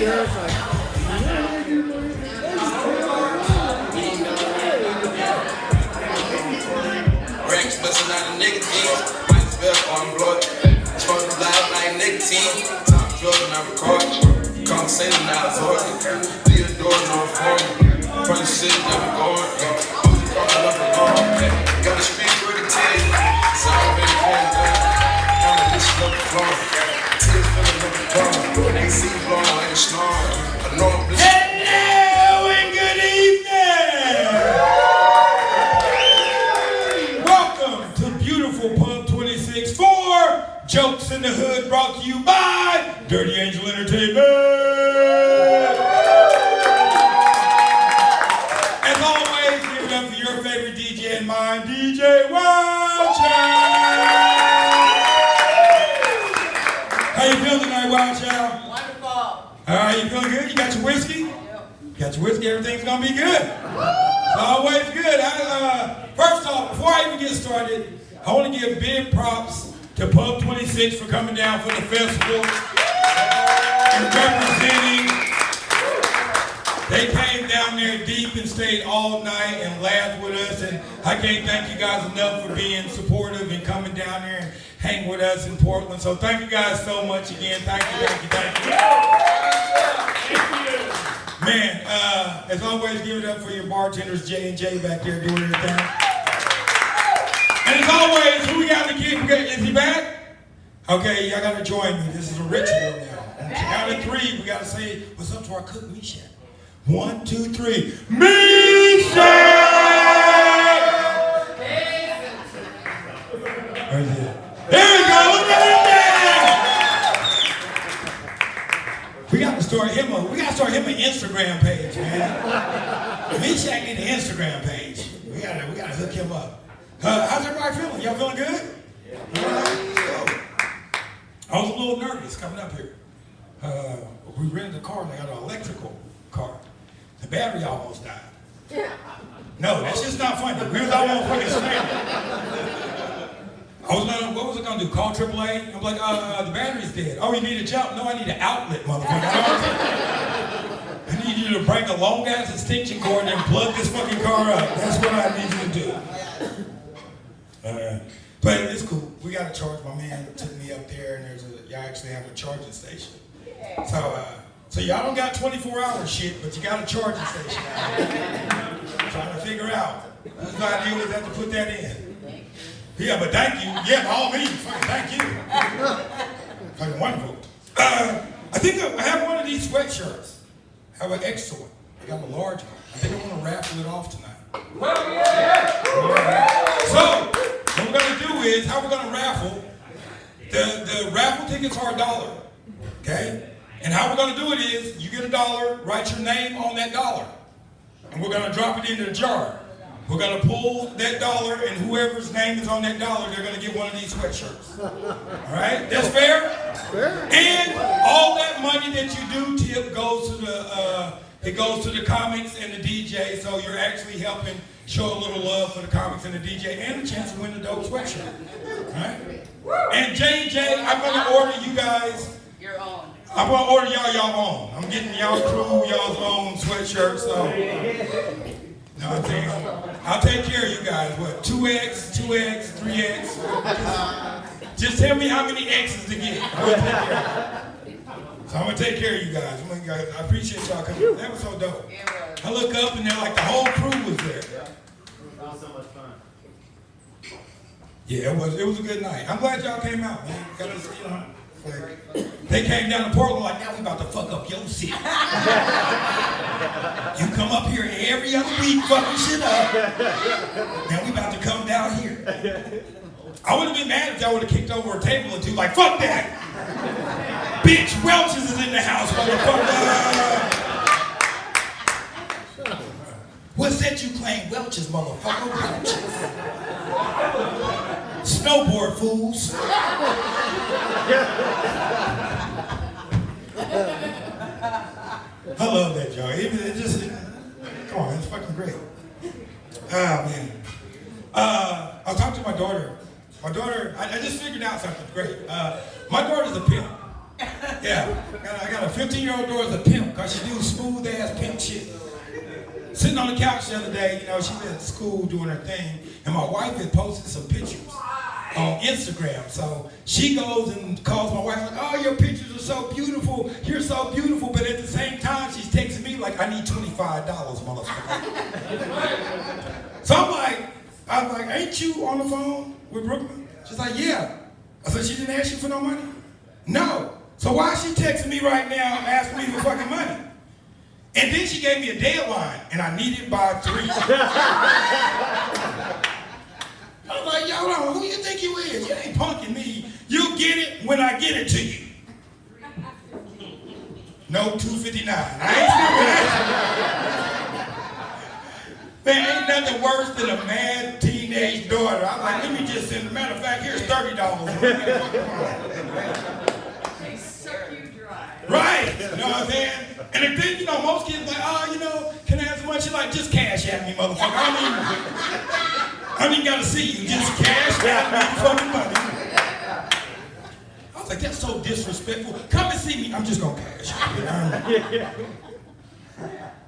Racks busting out of nicotine. Might spell on blood. Smoke loud like nicotine. Top drug and I record. Conversation now absorb. Theodore no reform. From the city never going. Who's talking up and on? Got a street with a tail. So I'm ready for it done. Got a bitch up the floor. Tears filling up the car. Ain't see blowing like a snore. I know I'm bitch. Hello and good evening. Welcome to beautiful Pub 26 for Jokes in the Hood, brought to you by Dirty Angel Entertainment. As always, give it up for your favorite DJ and mine, DJ Wildchild. How you feeling tonight, Wildchild? Wonderful. All right, you feeling good? You got your whiskey? Yep. Got your whiskey, everything's gonna be good. It's always good. First off, before I even get started, I want to give big props to Pub 26 for coming down for the festival and representing. They came down there deep and stayed all night and laughed with us, and I can't thank you guys enough for being supportive and coming down there and hang with us in Portland. So thank you guys so much again. Thank you, thank you, thank you. Man, as always, give it up for your bartenders, J&J back there doing their thing. And as always, who we got in the kid? Is he back? Okay, y'all gotta join me. This is a ritual now. On the count of three, we gotta say what's up to our cook, Misha. 1, 2, 3. Misha! Where's it? There we go. Look at him there. We gotta start him an Instagram page, man. Misha need an Instagram page. We gotta hook him up. How's everybody feeling? Y'all feeling good? Yeah. I was a little nervous coming up here. We rented a car and I got an electrical car. The battery almost died. No, that's just not funny. We was almost fucking stranded. What was I gonna do? Call AAA? I'm like, the battery's dead. Oh, you need a jump? No, I need an outlet, motherfucker. I need you to break a long ass extension cord and then plug this fucking car up. That's what I need you to do. But it's cool. We got a charge. My man took me up there, and y'all actually have a charging station. So y'all don't got 24-hour shit, but you got a charging station. Trying to figure out whose idea was that to put that in. Yeah, but thank you. Yeah, by all means, fucking thank you. Fucking wonderful. I think I have one of these sweatshirts. I have an extra one. I got a large one. I think I'm gonna raffle it off tonight. Well, yeah. So, what we're gonna do is, how we're gonna raffle, the raffle tickets are $1, okay? And how we're gonna do it is, you get $1, write your name on that $1, and we're gonna drop it into the jar. We're gonna pull that $1, and whoever's name is on that $1, they're gonna get one of these sweatshirts. All right, that's fair? Fair. And all that money that you do tip goes to the comics and the DJ, so you're actually helping show a little love for the comics and the DJ, and a chance to win the dope sweatshirt. All right? And J&J, I'm gonna order you guys. Your own. I'm gonna order y'all own. I'm getting y'all crew, y'all's own sweatshirt, so. No, I'll take care of you guys. What, 2X, 3X? Just tell me how many X's to get. So I'm gonna take care of you guys. I appreciate y'all coming. That was so dope. I look up and they're like the whole crew was there. That was so much fun. Yeah, it was a good night. I'm glad y'all came out, man. They came down to Portland like, now we about to fuck up your city. You come up here every other week fucking shit up. Now we about to come down here. I would have been mad if y'all would have kicked over a table or two like, fuck that. Bitch, Welch's is in the house, motherfucker. What's that you claim? Welch's, motherfucker. Welch's. Snowboard fools. I love that, y'all. Come on, it's fucking great. Ah, man. I'll talk to my daughter. My daughter, I just figured out something great. My daughter's a pimp. Yeah, I got a 15-year-old daughter's a pimp because she do smooth ass pimp shit. Sitting on the couch the other day, you know, she was at school doing her thing, and my wife had posted some pictures on Instagram. So she goes and calls my wife like, oh, your pictures are so beautiful. You're so beautiful. But at the same time, she's texting me like, I need $25, motherfucker. So I was like, ain't you on the phone with Brooklyn? She's like, yeah. I said, she didn't ask you for no money? No. So why is she texting me right now asking me for fucking money? And then she gave me a deadline, and I need it by 3. I was like, yo, hold on, who you think you is? You ain't punking me. You'll get it when I get it to you. No, 259. I ain't Man, ain't nothing worse than a mad teenage daughter. I'm like, let me just send, matter of fact, here's $30. They suck you dry. Right, you know what I'm saying? And then, you know, most kids like, oh, you know, can I have some money? You're like, just cash at me, motherfucker. I don't even gotta see you. Just cash at me fucking money. I was like, that's so disrespectful. Come and see me. I'm just gonna cash.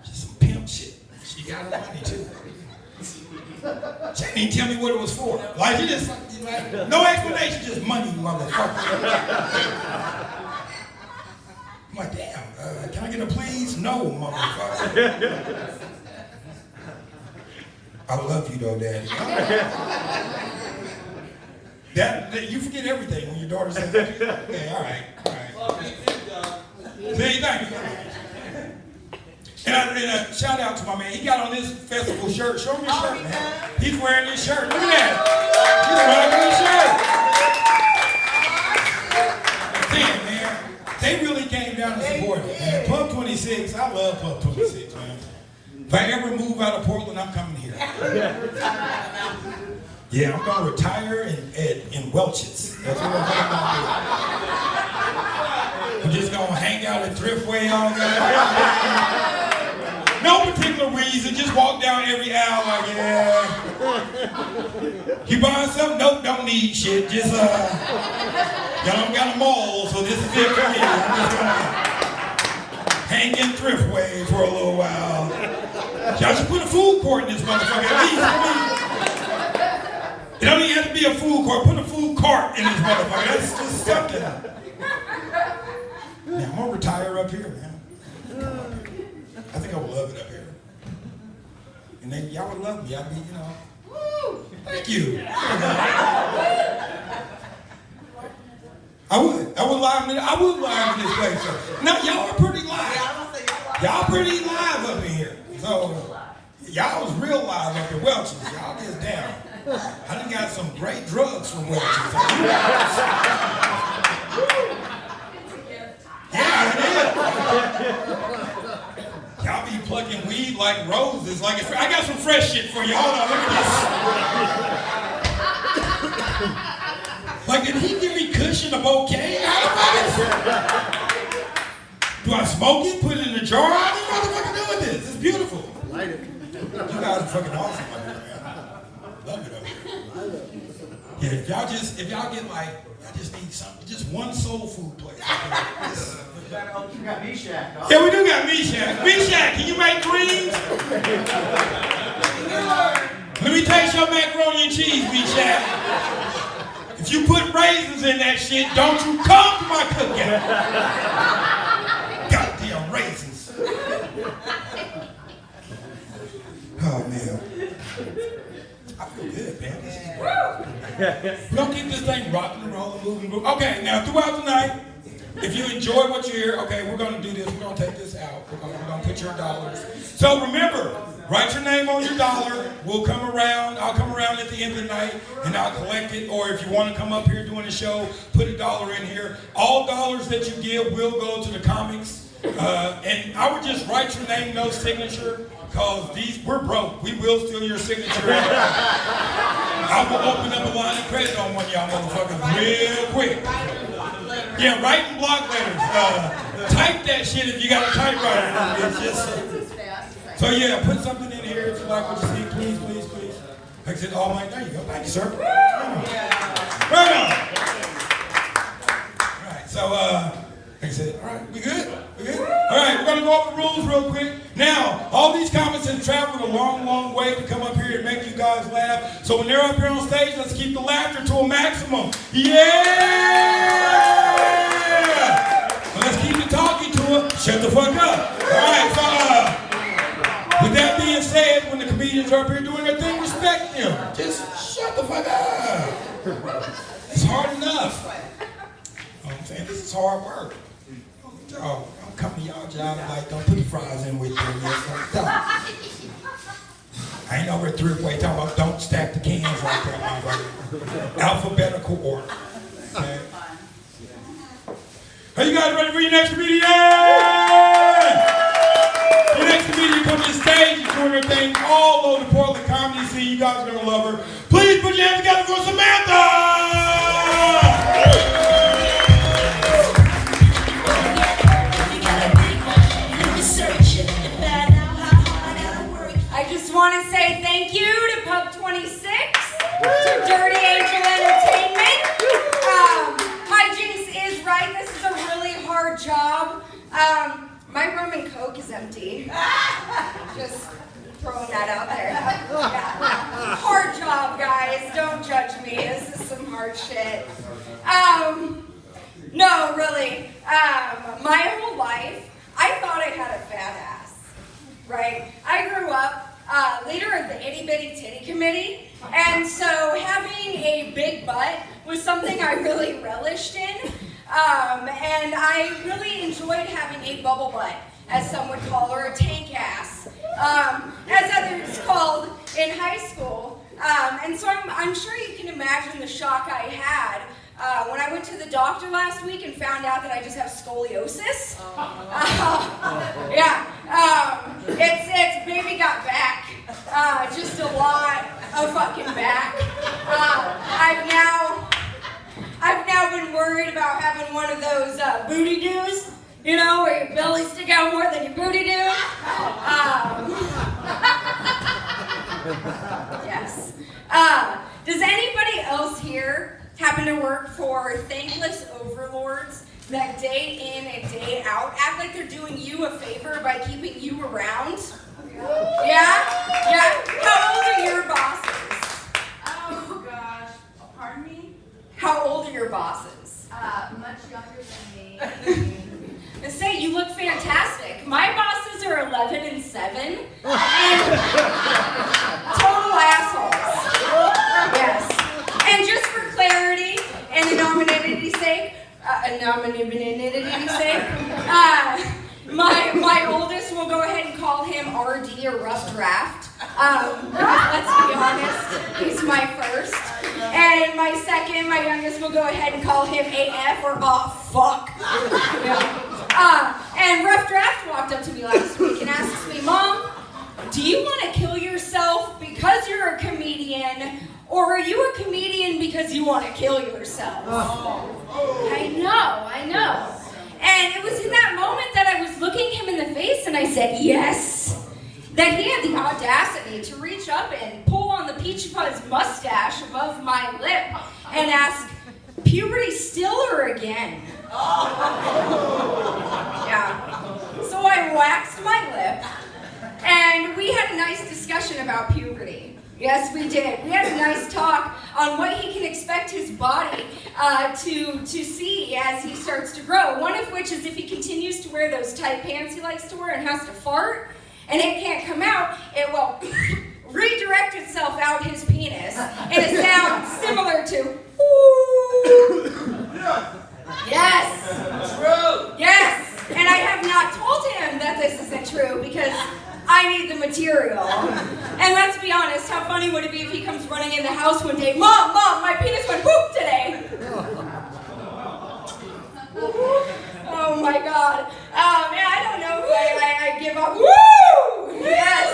Just some pimp shit. She got her money too. She didn't even tell me what it was for. Like, you just, like, no explanation, just money, motherfucker. I'm like, damn, can I get a please? No, motherfucker. I love you though, Daddy. That you forget everything when your daughter says that. Okay, all right. See, thank you. And a shout out to my man. He got on this festival shirt. Show me your shirt, man. He's wearing this shirt. Look at that. He's wearing this shirt. Man, they really came down to support it. Man, Pub 26, I love Pub 26, man. If I ever move out of Portland, I'm coming here. Yeah, I'm gonna retire in Welch's. That's what I'm gonna do. I'm just gonna hang out at Thriftway all night. No particular reason, just walk down every aisle like, yeah. You buying something? Nope, don't need shit. Just, y'all don't got a mall, so this is it for me. I'm just gonna hang in Thriftway for a little while. Y'all should put a food court in this motherfucker, at least. I mean, it don't even have to be a food court. Put a food cart in this motherfucker. That's just something. Now, I'm gonna retire up here, man. I think I would love it up here. And then y'all would love me. I'd be, you know, woo, thank you. I would live in this place. So. Now, y'all are pretty live. Y'all pretty live up in here. So, y'all was real live up in Welch's. Y'all just down. I done got some great drugs from Welch's. Yeah, it is. Y'all be plucking weed like roses. Like it's, I got some fresh shit for you. Hold on, look at this. Like, did he give me Cushion a bouquet? Do I smoke it? Put it in a jar? How do you motherfucker do with this? It's beautiful. Light it. You guys are fucking awesome up here, man. Love it up here. Yeah, if y'all get like, I just need something, just one soul food place. You got M-Shack, huh? Yeah, we do got M-Shack. M-Shack, can you make greens? Let me taste your macaroni and cheese, M-Shack. If you put raisins in that shit, don't you come to my cookout. Goddamn raisins. Oh, man. I feel good, man. This is great. We're going to keep this thing rocking and rolling, moving. Okay, now throughout the night, if you enjoy what you hear, okay, we're going to do this. We're going to take this out. We're going to put your dollars. So remember, write your name on your dollar. We'll come around. I'll come around at the end of the night, and I'll collect it. Or if you want to come up here doing the show, put $1 in here. All dollars that you give will go to the comics. And I would just write your name, no signature, because we're broke. We will steal your signature. I will open up a line of credit on one of y'all motherfuckers real quick. Yeah, write in block letters. Type that shit if you got a typewriter. It's just, so yeah, put something in here if you like what you see. Please, please, please. Like I said, oh my, there you go. Thank you, sir. Right on. All right, so They said, all right, we good? We good? All right, we're going to go over the rules real quick. Now, all these comics have traveled a long, long way to come up here and make you guys laugh. So when they're up here on stage, let's keep the laughter to a maximum. Yeah! And let's keep the talking to them. Shut the fuck up. All right, so with that being said, when the comedians are up here doing their thing, respect them. Just shut the fuck up. It's hard enough. You know what I'm saying? This is hard work. Oh, I'm coming to y'all job like, don't put the fries in with them. I ain't over at 3 or 4 talking about don't stack the cans like that, motherfucker. Alphabetical order. Okay? Are you guys ready for your next comedian? Your next comedian comes to the stage, she's doing her thing all over the Portland comedy scene. You guys are gonna love her. Please put your hands together for Samantha! I just want to say thank you to Pub 26, to Dirty Angel Entertainment. Hyjinx is right. This is a really hard job. My rum and Coke is empty. Just throwing that out there. Yeah. Hard job, guys. Don't judge me. This is some hard shit. No, really. My whole life, I thought I had a fat ass. Right? I grew up leader of the Itty Bitty Titty Committee, and so having a big butt was something I really relished in, and I really enjoyed having a bubble butt, as some would call, or a tank ass, as others called in high school. And so I'm sure you can imagine the shock I had when I went to the doctor last week and found out that I just have scoliosis. It's baby got back. Just a lot of fucking back. I've now been worried about having one of those booty doos, you know, where your belly stick out more than your booty do. Yes. Does anybody else here happen to work for thankless overlords that day in and day out act like they're doing you a favor by keeping you around? Yeah? Yeah? How old are your bosses? Oh gosh, pardon me? How old are your bosses? Much younger than me. And say, you look fantastic. My bosses are 11 and 7. And total assholes. Yes. And just for clarity and anonymity's sake, my oldest will go ahead and call him RD or Rough Draft. Let's be honest, he's my first. And my second, my youngest, will go ahead and call him AF or Aw Fuck. And Rough Draft walked up to me last week and asked me, Mom, do you want to kill yourself because you're a comedian, or are you a comedian because you want to kill yourself? I know. And it was in that moment that I was looking him in the face and I said, yes. That he had the audacity to reach up and pull on the Peach Fuzz mustache above my lip and ask, puberty still or again? Yeah. So I waxed my lip and we had a nice discussion about puberty. Yes, we did. We had a nice talk on what he can expect his body to see as he starts to grow. One of which is if he continues to wear those tight pants he likes to wear and has to fart, and it can't come out, it will redirect itself out his penis in a sound similar to ooh. Yes. True. Yes. And I have not told him that this isn't true because I need the material. And let's be honest, how funny would it be if he comes running in the house one day, Mom, my penis went poop today. Oh my God. Man, I don't know if I give up. Woo! Yes.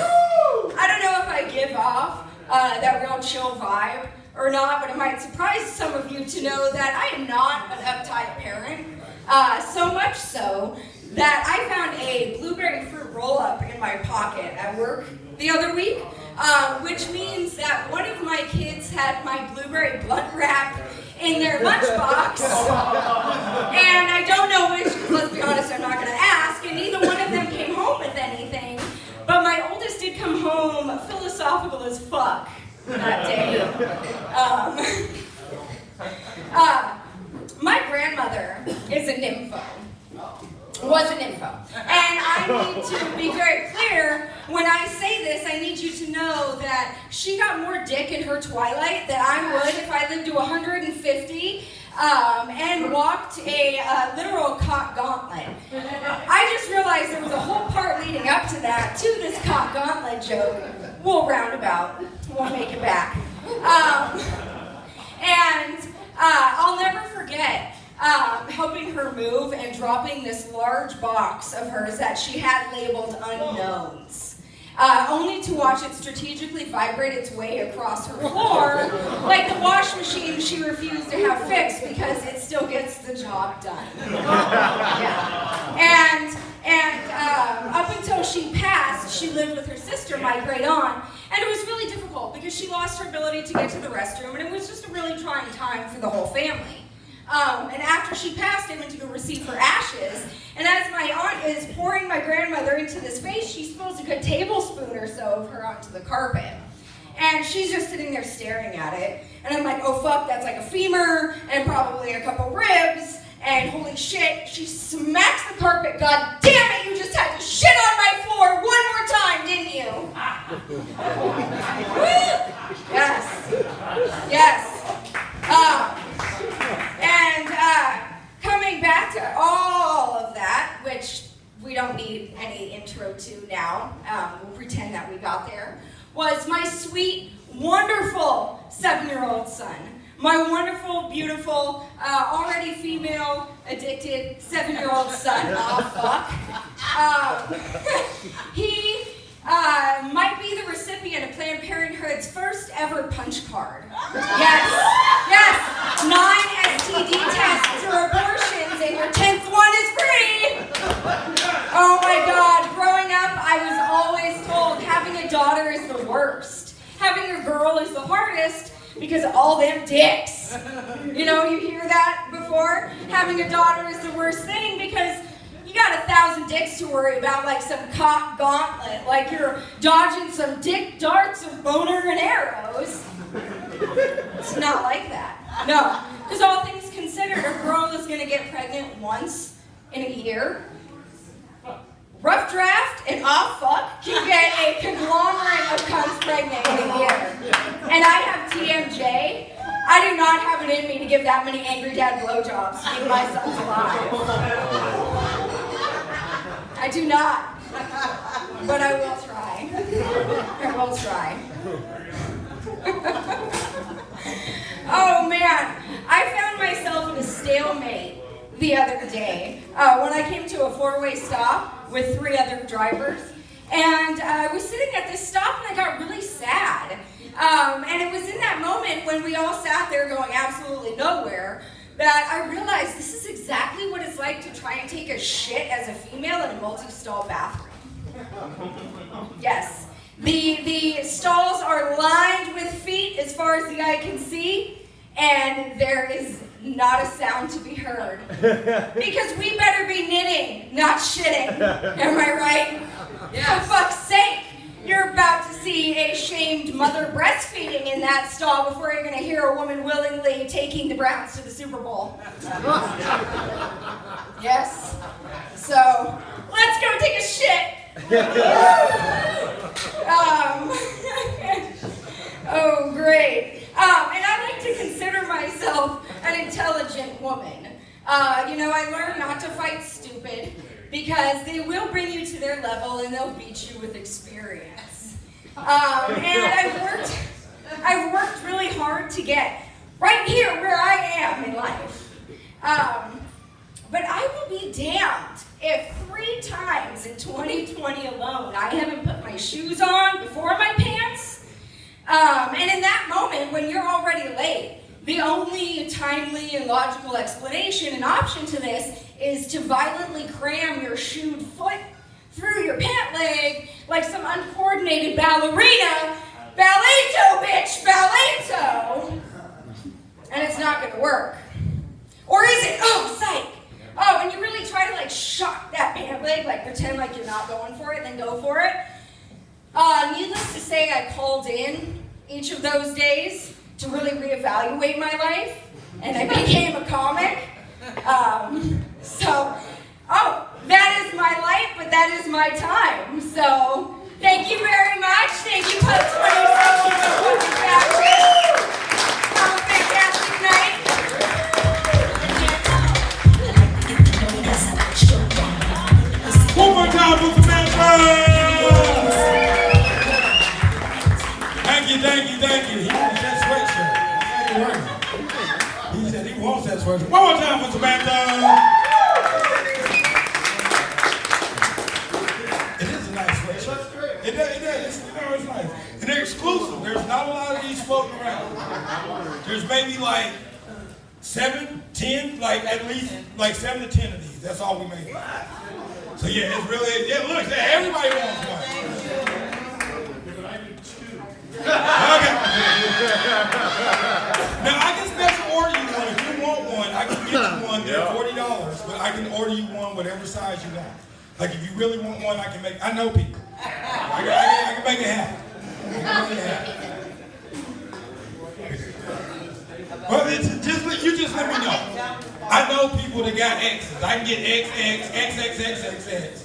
I don't know if I give off that real chill vibe or not, but it might surprise some of you to know that I am not an uptight parent. So much so that I found a blueberry fruit roll-up in my pocket at work the other week, which means that one of my kids had my blueberry blunt wrap in their lunchbox, and I don't know which home philosophical as fuck that day. My grandmother is a nympho. Was an info. And I need to be very clear, when I say this, I need you to know that she got more dick in her twilight than I would if I lived to 150 and walked a literal cock gauntlet. I just realized there was a whole part leading up to that, to this cock gauntlet joke. We'll roundabout. We'll make it back. I'll never forget helping her move and dropping this large box of hers that she had labeled unknowns, only to watch it strategically vibrate its way across her floor like the wash machine she refused to have fixed because it still gets the job done. Yeah. And up until she passed, she lived with her sister, my great aunt, and it was really difficult because she lost her ability to get to the restroom, and it was just a really trying time for the whole family. And after she passed, I went to go receive her ashes. And as my aunt is pouring my grandmother into this vase, she spills a good tablespoon or so of her onto the carpet. And she's just sitting there staring at it. And I'm like, oh fuck, that's like a femur and probably a couple ribs. And holy shit, she smacks the carpet. God damn it, you just had to shit on my floor one more time, didn't you? Yes. Coming back to all of that, which we don't need any intro to now, we'll pretend that we got there, was my sweet, wonderful 7-year-old son. My wonderful, beautiful, already female, addicted 7-year-old son. Oh, fuck. He might be the recipient of Planned Parenthood's first ever punch card. Yes. 9 STD tests or abortions, and your 10th one is free. Oh my God. Growing up, I was always told having a daughter is the worst. Having a girl is the hardest because of all them dicks. You know, you hear that before? Having a daughter is the worst thing because you got 1,000 dicks to worry about, like some cock gauntlet, like you're dodging some dick darts of boner and arrows. It's not like that. No, because all things considered, a girl is going to get pregnant once in a year. Rough draft and off fuck can get a conglomerate of cunts pregnant in a year. And I have TMJ. I do not have it in me to give that many angry dad blowjobs to keep my sons alive. I do not. But I will try. I will try. Oh man, I found myself in a stalemate the other day when I came to a 4-way stop with 3 other drivers, and I was sitting at this stop and I got really sad. And it was in that moment when we all sat there going absolutely nowhere that I realized this is exactly what it's like to try and take a shit as a female in a multi-stall bathroom. Yes. The stalls are lined with feet as far as the eye can see, and there is not a sound to be heard. Because we better be knitting, not shitting. Am I right? Yes. For fuck's sake, you're about to see a shamed mother breastfeeding in that stall before you're going to hear a woman willingly taking the Browns to the Super Bowl. Yes. So, let's go take a shit. Oh, great. And I like to consider myself an intelligent woman. I learned not to fight stupid because they will bring you to their level and they'll beat you with experience. And I've worked really hard to get right here where I am in life. But I will be damned if 3 times in 2020 alone I haven't put my shoes on before my pants. And in that moment, when you're already late, the only timely and logical explanation and option to this is to violently cram your shoed foot through your pant leg like some uncoordinated ballerina. Balletto, bitch, balletto! And it's not gonna work. Or is it? Oh, psych! Oh, and you really try to shock that pant leg, pretend like you're not going for it, and then go for it. Needless to say, I called in each of those days to really reevaluate my life, and I became a comic. That is my life, but that is my time. So, thank you very much. Thank you, Pub 2016 for coming back. Have a fantastic night. One more time for Samantha! Thank you. He wants that sweatshirt. He said he wants that sweatshirt. One more time for Samantha! It is a nice sweatshirt. It is. It's nice. And they're exclusive. There's not a lot of these floating around. There's maybe like 7, 10, like at least like 7 to 10 of these. That's all we make. So yeah, it's really, look, everybody wants one. Okay. Now I can special order you one. If you want one, I can get you one. They're $40, but I can order you one whatever size you want. Like if you really want one, I can make. I know people. I can make it happen. Well, you just let me know. I know people that got X's. I can get XXXXXX.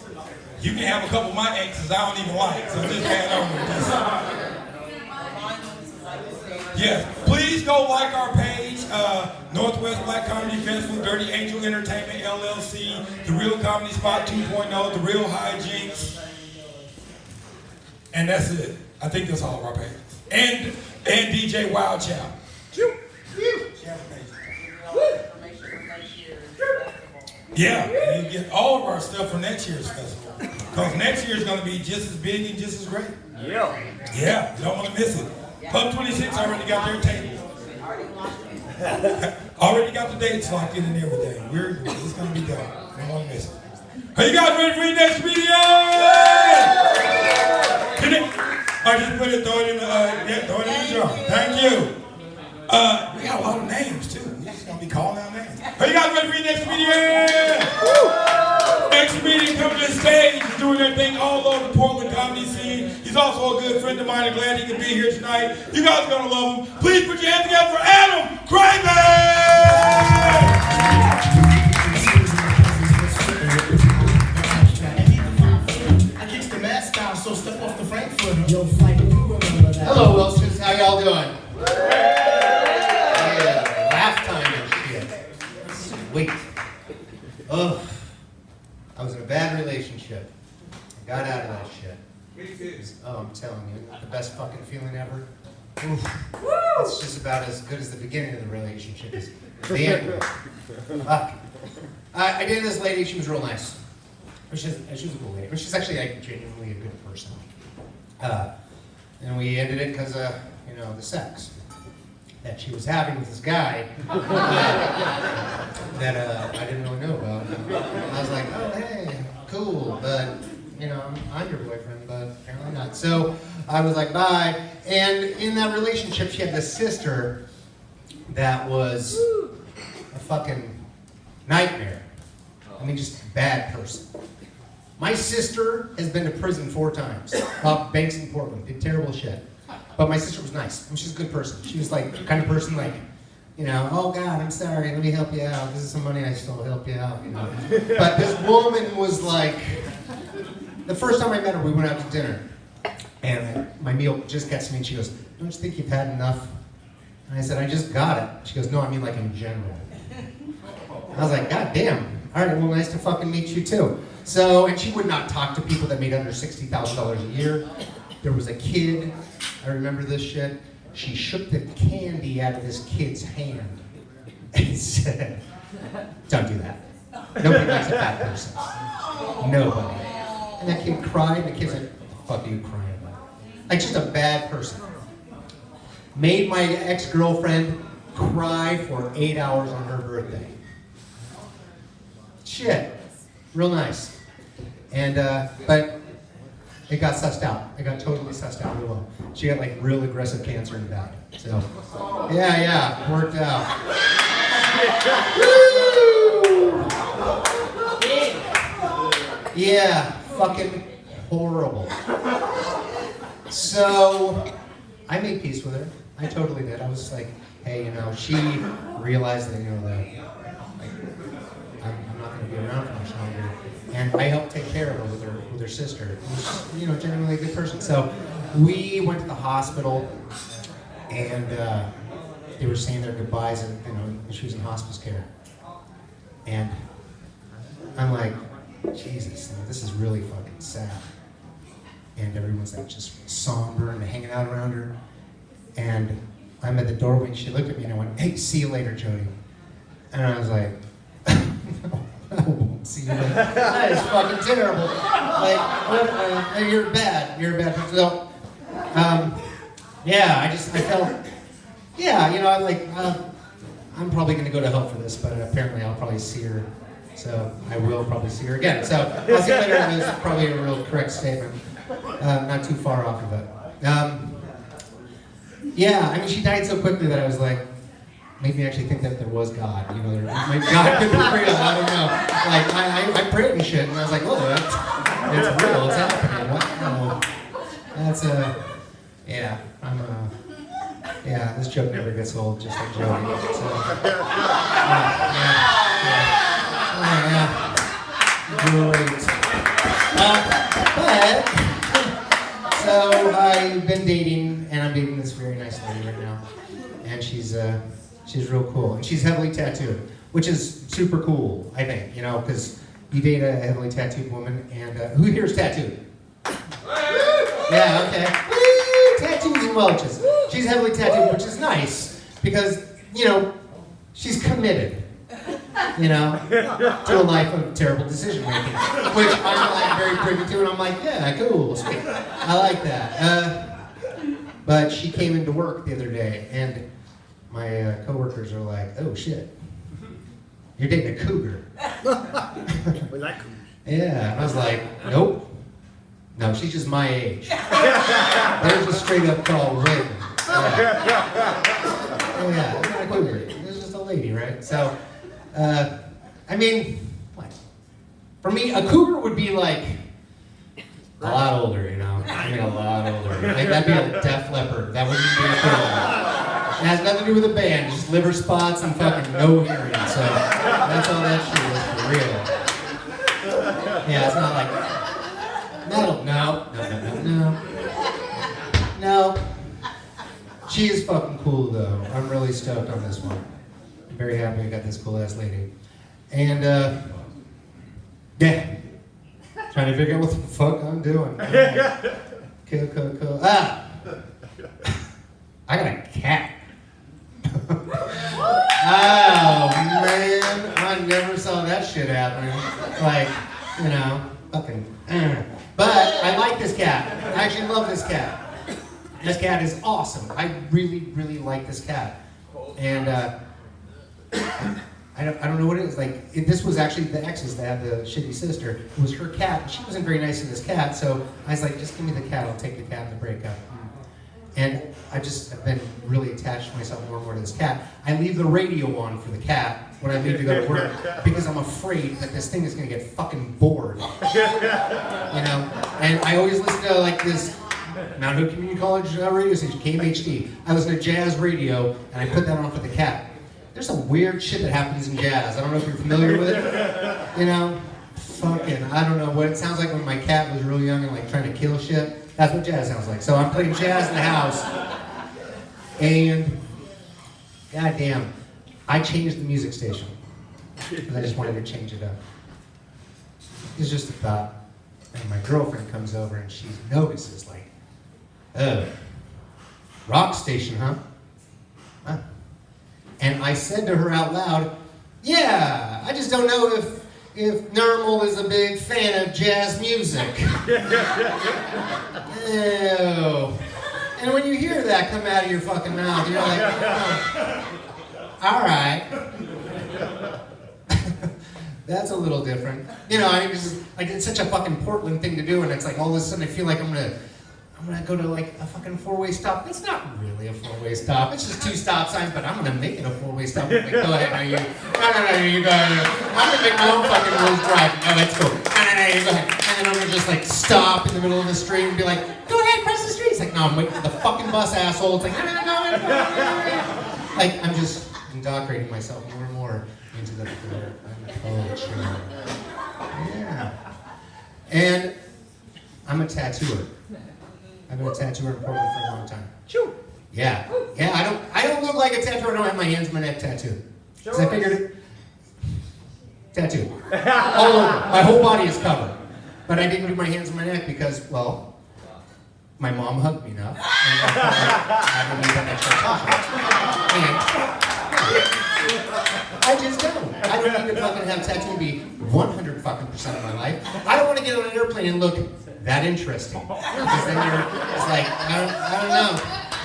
You can have a couple of my X's I don't even like. So just add on with this. Yes, please go like our page, Northwest Black Comedy Festival, Dirty Angel Entertainment LLC, The Real Comedy Spot 2.0, The Real Hyjinx, and that's it. I think that's all of our pages. And DJ Wildchild. Yeah, you get all of our stuff for next year's festival. Because next year is going to be just as big and just as great. Yeah, you don't want to miss it. Pub 26 already got their table. Already got the dates locked in and everything. It's going to be done. You don't want to miss it. Are you guys ready for your next video? I just put it, throw it in the jar. Thank you. We got a lot of names too. We're just going to be calling out names. Are you guys ready for your next comedian? Next comedian coming to the stage. He's doing their thing all over the Portland comedy scene. He's also a good friend of mine. I'm glad he could be here tonight. You guys are going to love him. Please put your hands together for Adam Craven! I kicked the mask down, so step off the Frankfurter. Hello, Wilsons. How y'all doing? Yeah, last time and shit. Sweet. Ugh. I was in a bad relationship. I got out of that shit. Oh, I'm telling you, the best fucking feeling ever. Oof. It's just about as good as the beginning of the relationship as the end. Fuck. I dated this lady. She was real nice. She was a cool lady, but she's actually like genuinely a good person. And we ended it because of, the sex that she was having with this guy that I didn't really know about. I was like, oh, hey, cool, but, I'm your boyfriend, but apparently not. So I was like, bye. And in that relationship, she had this sister that was a fucking nightmare. I mean, just a bad person. My sister has been to prison 4 times. Banks in Portland, did terrible shit. But my sister was nice. I mean, she's a good person. She was like the kind of person like, oh God, I'm sorry, let me help you out. This is some money, I still help you out, But this woman was like, the first time I met her, we went out to dinner. And my meal just gets to me and she goes, don't you think you've had enough? And I said, I just got it. She goes, no, I mean like in general. I was like, God damn. All right, well, nice to fucking meet you too. So, and she would not talk to people that made under $60,000 a year. There was a kid, I remember this shit. She shook the candy out of this kid's hand and said, don't do that. Nobody likes a bad person. Nobody. And that kid cried, and the kid's like, what the fuck are you crying about? Like, just a bad person. Made my ex-girlfriend cry for 8 hours on her birthday. Shit. Real nice. And, but it got sussed out. It got totally sussed out real well. She had like real aggressive cancer in the back. So, yeah, worked out. Yeah, fucking horrible. So I made peace with her. I totally did. I was like, hey, you know, she realized that, you know, that like, I'm not going to be around for much longer. And I helped take care of her with her sister, who's, you know, genuinely a good person. So we went to the hospital, and they were saying their goodbyes, and you know, she was in hospice care. And I'm like, Jesus, this is really fucking sad. And everyone's like just somber and hanging out around her. And I'm at the doorway, and she looked at me and I went, hey, see you later, Jody. And I was like, I won't see you later. That is fucking terrible. Like, you're bad. You're a bad person. So, yeah, I felt, yeah, you know, I'm like, I'm probably going to go to hell for this, but apparently I'll probably see her. So I will probably see her again. So I'll see you later is probably a real correct statement. Not too far off of it. Yeah, I mean, she died so quickly that I was like, made me actually think that there was God. You know, God could be real. I don't know. Like, I prayed and shit, and I was like, oh, it's real. It's happening. What? No. That's yeah. Yeah. This joke never gets old, just like Jody. So, Great. But so I've been dating, and I'm dating this very nice lady right now, and she's real cool, and she's heavily tattooed, which is super cool, I think, you know, because you date a heavily tattooed woman, and who here is tattooed? Yeah, okay. Woo! Tattoos and Welches. She's heavily tattooed, which is nice, because, you know, she's committed, you know, to a life of terrible decision making, which I'm like very privy to, and I'm like, yeah, cool, sweet. I like that. But she came into work the other day, and my coworkers are like, oh shit, you're dating a cougar. We like cougars. Yeah, and I was like, nope. No, she's just my age. There's a straight up call Raven. Yeah, it's not a cougar. It's just a lady, right? So, I mean, like, for me, a cougar would be like a lot older, you know? I mean, a lot older. Like, that'd be a Def Leppard. That wouldn't be a cougar. It has nothing to do with the band, just liver spots and fucking no hearing. So, that's all that shit is for real. Yeah, it's not like, no. She is fucking cool, though. I'm really stoked on this one. I'm very happy I got this cool-ass lady. And, yeah. Trying to figure out what the fuck I'm doing. Cool. I got a cat. Oh, man. I never saw that shit happening. Like, you know, fucking. But I like this cat. I actually love this cat. This cat is awesome. I really, really like this cat. And I don't know what it is. Like, this was actually the ex's that had the shitty sister. It was her cat. And she wasn't very nice to this cat. So I was like, just give me the cat. I'll take the cat in the breakup. And I've been really attached myself more and more to this cat. I leave the radio on for the cat when I leave to go to work because I'm afraid that this thing is going to get fucking bored. You know? And I always listen to like this Mount Hood Community College radio station, KMHD. I listen to jazz radio and I put that on for the cat. There's some weird shit that happens in jazz. I don't know if you're familiar with it. You know? Fucking, I don't know what it sounds like when my cat was real young and like trying to kill shit. That's what jazz sounds like. So I'm playing jazz in the house. And, goddamn, I changed the music station. Because I just wanted to change it up. It's just a thought. And my girlfriend comes over and she notices, like, oh, rock station, huh? And I said to her out loud, yeah, I just don't know if Nermal is a big fan of jazz music. Ew. And when you hear that come out of your fucking mouth, you're like, oh, all right. That's a little different. You know, I mean, it's such a fucking Portland thing to do, and it's like all of a sudden I feel like I'm gonna go to like a fucking four-way stop. It's not really a four-way stop. It's just two stop signs, but I'm gonna make it a four-way stop. Like, go ahead, no, you go ahead. I'm gonna make my own fucking rules driving. No, that's cool. No, you go ahead. And then I'm gonna just like stop in the middle of the street and be like, go ahead, cross the street, It's like, no, I'm waiting for the fucking bus, asshole. It's like, like I'm just indoctrinating myself more and more into the culture. Yeah. And I'm a tattooer. I've been a tattooer in Portland for a long time. Sure. Yeah. Yeah, I don't look like a tattooer. I don't have my hands on my neck tattooed. Because I figured it. Tattoo. All over. My whole body is covered. But I didn't do my hands on my neck because, well, my mom hugged me enough. And I don't need that extra time. And I just don't. I don't need to fucking have tattoo be 100% of my life. I don't want to get on an airplane and look that interesting. Because then you're just like, I don't know.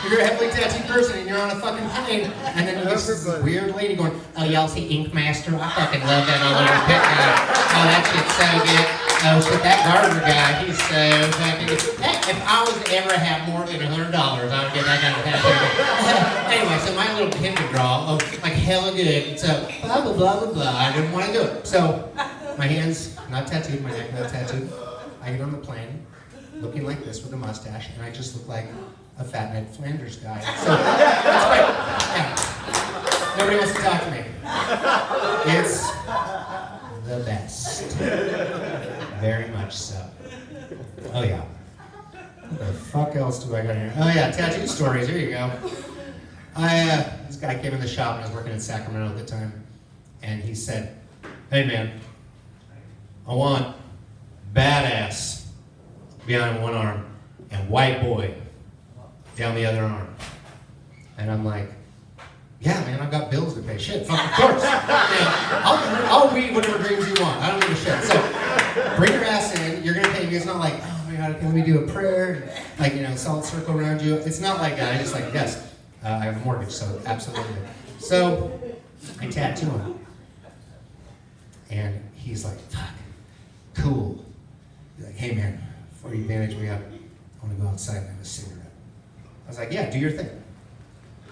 You're a heavily tattooed person and you're on a fucking plane, and then you get this weird lady going, oh, y'all see Ink Master? I fucking love that old little pit guy. Oh, that shit's so good. Oh, shit, that Gardner guy, he's so fucking good. If I was to ever have more than $100, I would get that kind of tattoo. Anyway, so my little pin to draw, like hella good. So, blah, blah, blah, blah, blah. I didn't want to do it. So, my hands not tattooed, my neck not tattooed. I get on the plane, looking like this with a mustache, and I just look like a fat Ned Flanders guy. So, that's great. Yeah. Nobody wants to talk to me. It's the best. Very much so. Oh yeah. What the fuck else do I got here? Oh yeah, tattoo stories. Here you go. This guy came in the shop and I was working in Sacramento at the time, and he said, "Hey man, I want badass behind one arm and white boy down the other arm." And I'm like, yeah, man, I've got bills to pay. Shit, fuck, of course. Yeah, I'll read whatever dreams you want. I don't give a shit. So, bring your ass in. You're going to pay me. It's not like, oh my God, can we do a prayer? Like, solid circle around you. It's not like that. I just like, yes, I have a mortgage, so absolutely. So, I tattoo him. And he's like, fuck, cool. He's like, hey man, before you bandage me up, I want to go outside and have a cigarette. I was like, yeah, do your thing.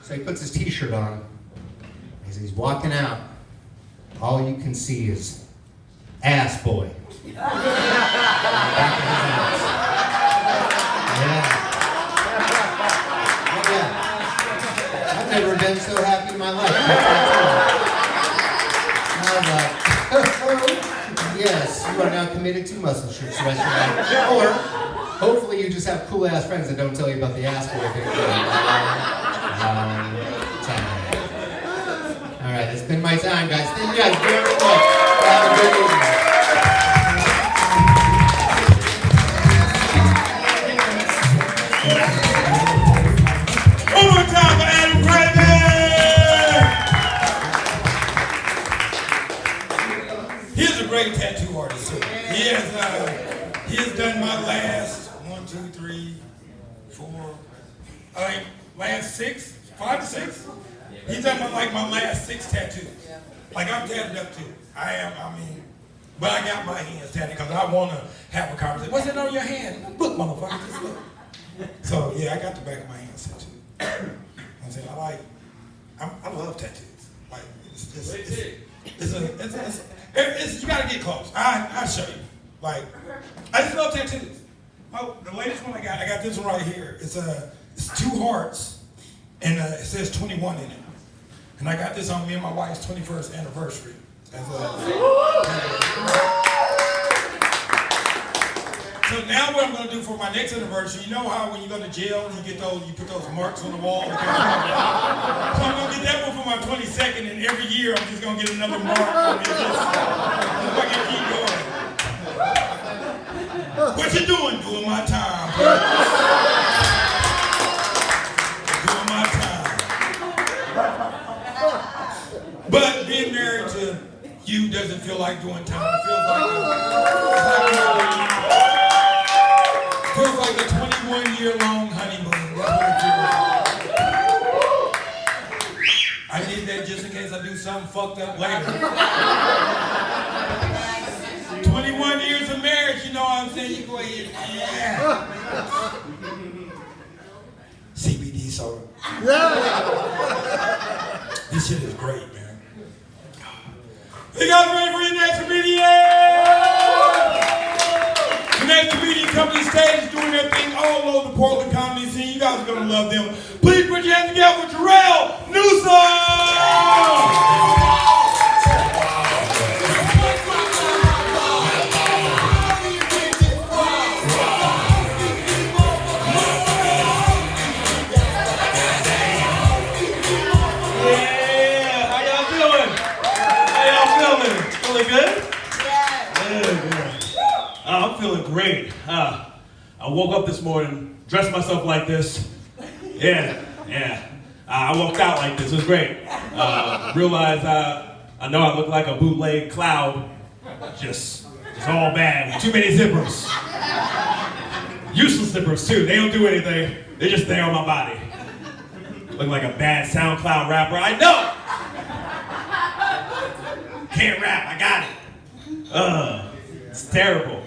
So he puts his t-shirt on. As he's walking out, all you can see is ass boy. On the back of his ass. Yeah. I've never been so happy in my life. And I was like, yes, you are now committed to muscle shirts the rest of your life. Or, hopefully you just have cool ass friends that don't tell you about the ass boy thing. All right, it's been my time, guys. Thank you guys very much. Have a good evening. One more time for Adam Craven! He's a great tattoo artist, too. He has done my last 1, 2, 3, 4, last 6, 5 to 6. He's done my last 6 tattoos. Like I'm tatted up too. But I got my hands tatted because I want to have a conversation. What's it on your hand? Look, motherfucker, just look. So yeah, I got the back of my hands tattooed. I'm saying I love tattoos. Like it's you gotta get close. I'll show you. Like I just love tattoos. Oh, the latest one I got this one right here. It's 2 hearts and it says 21 in it. And I got this on me and my wife's 21st anniversary. So now what I'm going to do for my next anniversary, you know how when you go to jail and you put those marks on the wall? So I'm going to get that one for my 22nd, and every year I'm just going to get another mark. And I can keep going. What you doing? Doing my time. Doing my time. But being married to you doesn't feel like doing time. It feels like a 21-year-long honeymoon. That's what it feels like. I did that just in case I do something fucked up later. 21 years of marriage, you know what I'm saying? You go ahead, yeah. CBD soda. This shit is great, man. You guys ready for your next comedian? The next comedian coming to the stage is doing their thing all over. of the Portland comedy scene. You guys are gonna love them. Please put your hands together for Jarrel Newsome! Good? Yeah. I'm feeling great. I woke up this morning, dressed myself like this. Yeah. I walked out like this. It was great. Realized I know I look like a bootleg cloud. Just all bad. Too many zippers. Useless zippers too. They don't do anything. They're just there on my body. Look like a bad SoundCloud rapper. I know. Can't rap, I got it. It's terrible.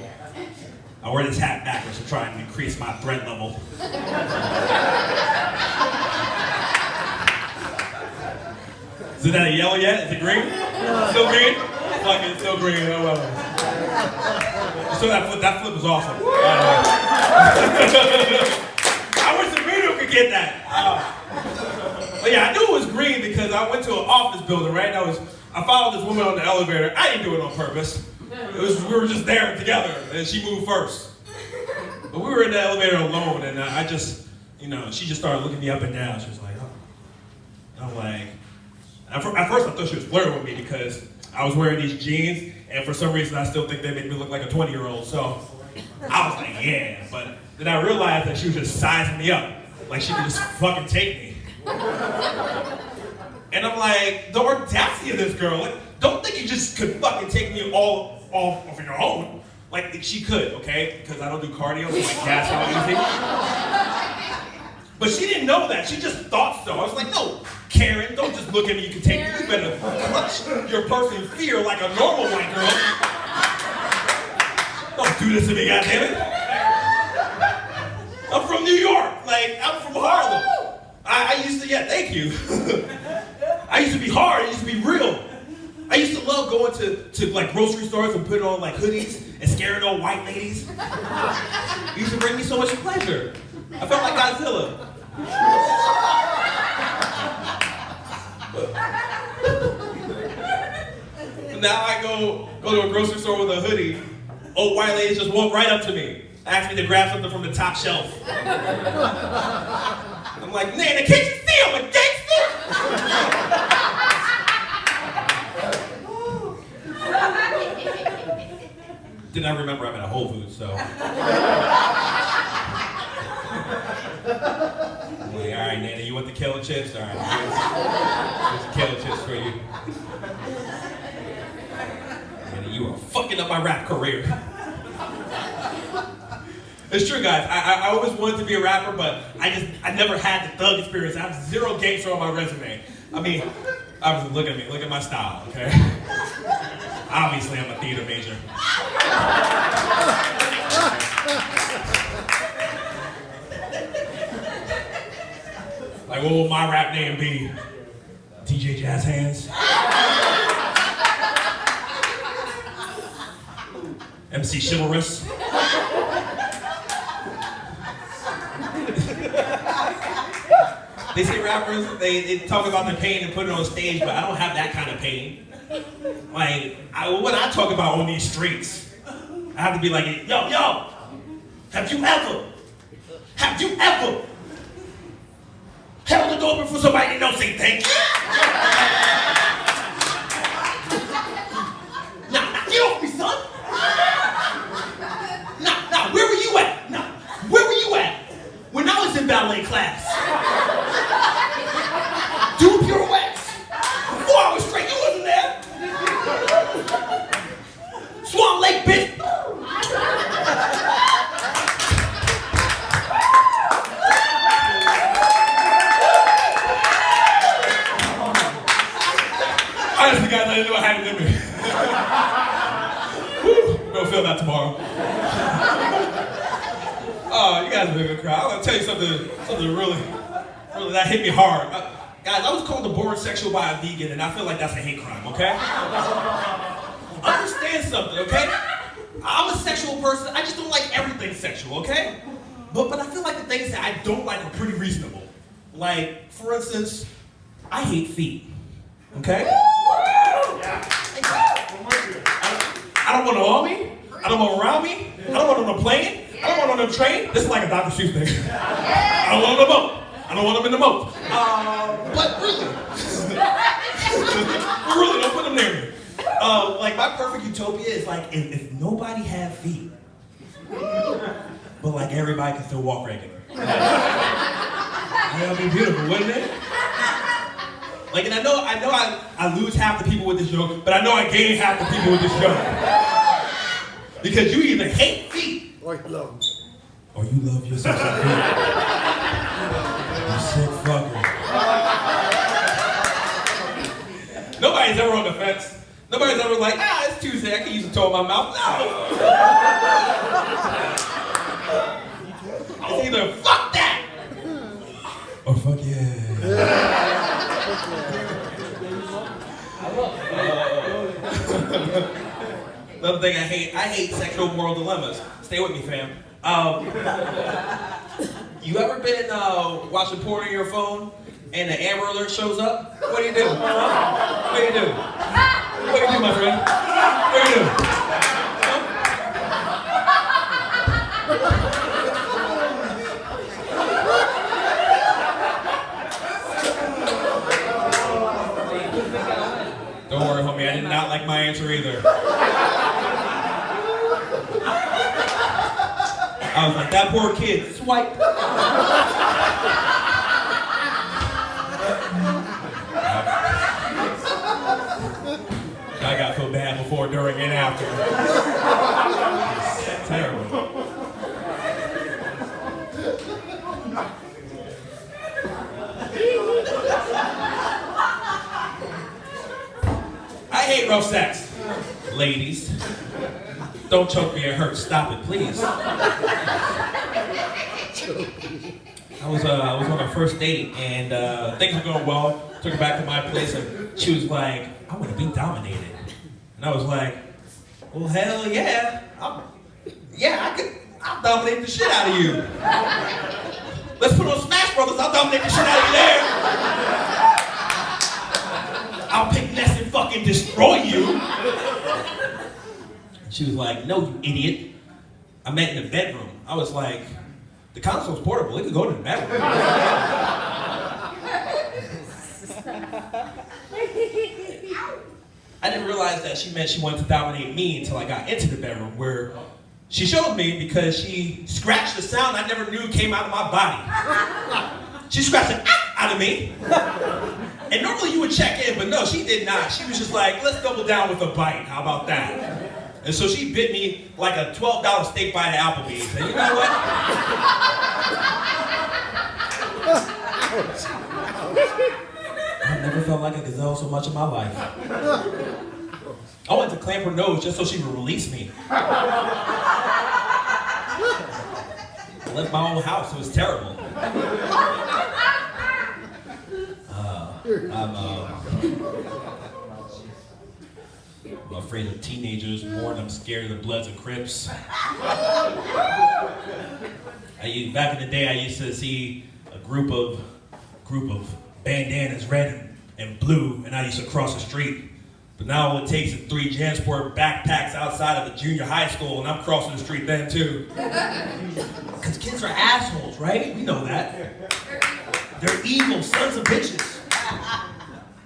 I wear this hat backwards to try and increase my threat level. Is that a yellow yet? Is it green? Still green? Fuck it, it's still green. Oh well. So that flip was awesome. I wish the video could get that. But yeah, I knew it was green because I went to an office building, right? I followed this woman on the elevator. I didn't do it on purpose. We were just there together, and she moved first. But we were in the elevator alone, and I just, she just started looking me up and down. She was like, oh. And I'm like, at first I thought she was flirting with me because I was wearing these jeans, and for some reason I still think they make me look like a 20-year-old. So I was like, yeah. But then I realized that she was just sizing me up, like she could just fucking take me. And I'm like, the audacity of this girl, like, don't think you just could fucking take me all of your own. Like, she could, okay? Because I don't do cardio, so like gas out easy. But she didn't know that, she just thought so. I was like, no, Karen, don't just look at me, you can take me. You better clutch your purse in fear like a normal white girl. Don't do this to me, goddammit. I'm from New York, like, I'm from Harlem. I used to, thank you. I used to be hard, I used to be real. I used to love going to like grocery stores and putting on like hoodies and scaring old white ladies. It used to bring me so much pleasure. I felt like Godzilla. Now I go to a grocery store with a hoodie, old white ladies just walk right up to me, ask me to grab something from the top shelf. I'm like, Nana, can't you see I'm a gangster? Then I remember I'm at a Whole Foods, so. I'm like, all right, Nana, you want the killer chips? All right, here's the killer chips for you. Nana, you are fucking up my rap career. It's true, guys. I always wanted to be a rapper, but I never had the thug experience. I have zero gangster on my resume. I mean, obviously, look at me. Look at my style, okay? Obviously, I'm a theater major. Like, what will my rap name be? TJ Jazz Hands? MC Chivalrous? They say rappers, they talk about their pain and put it on stage, but I don't have that kind of pain. Like, when I talk about on these streets, I have to be like, yo, have you ever held the door open for somebody that don't say thank you? Nah, get off me, son. Nah, where were you at? Nah, where were you at when I was in ballet class? Do pirouettes. 4 hours straight, you wasn't there. Swan Lake, bitch. Honestly, guys, I didn't know I had it in me. Whew, we're gonna feel that tomorrow. Oh, you guys are a good crowd. I'm gonna tell you something really that hit me hard. Guys, I was called a born sexual by a vegan, and I feel like that's a hate crime, okay? Understand something, okay? I'm a sexual person. I just don't like everything sexual, okay? But I feel like the things that I don't like are pretty reasonable. Like, for instance, I hate feet. Okay? I don't want them on me. I don't want them around me. I don't want them on a plane. I don't want them on a train. This is like a Dr. Seuss thing. I don't want them on a boat. I don't want them in the boat. But really, really, don't put them near me. Like my perfect utopia is like if nobody had feet, but like everybody can still walk regular. That'd be beautiful, wouldn't it? Like, and I know I lose half the people with this joke, but I know I gain half the people with this joke. Because you either hate feet, Or you love them. or you love yourself some feet. You sick fucker. Nobody's ever on the fence. Nobody's ever like, it's Tuesday, I can use a toe in my mouth. No! It's either fuck that, or fuck yeah. Another thing I hate sexual moral dilemmas. Stay with me, fam. You ever been watching porn on your phone and the Amber Alert shows up? What do you do? What do you do? What do you do, my friend? What do you do? Don't worry, homie, I did not like my answer either. I was like, that poor kid, swipe. I got so bad before, during, and after. It's terrible. I hate rough sex. Ladies, don't choke me, it hurts. Stop it, please. I was on our first date and things were going well. Took her back to my place and she was like, I want to be dominated. And I was like, well, hell yeah. I'll dominate the shit out of you. Let's put on Smash Brothers, I'll dominate the shit out of you there. I'll pick Ness and fucking destroy you. She was like, no, you idiot. I meant in the bedroom. I was like, the console's portable, it could go to the bedroom. I didn't realize that she meant she wanted to dominate me until I got into the bedroom, where she showed me because she scratched the sound I never knew came out of my body. She scratched an out of me. And normally you would check in, but no, she did not. She was just like, let's double down with a bite. How about that? And so she bit me like a $12 steak bite at Applebee's. And you know what? I've never felt like a gazelle so much in my life. I went to clamp her nose just so she would release me. I left my own house, it was terrible. I'm afraid of teenagers more than I'm scared of the Bloods and Crips. Back in the day, I used to see a group of bandanas, red and blue, and I used to cross the street. But now all it takes is 3 JanSport backpacks outside of a junior high school, and I'm crossing the street then too. Because kids are assholes, right? We know that. They're evil sons of bitches.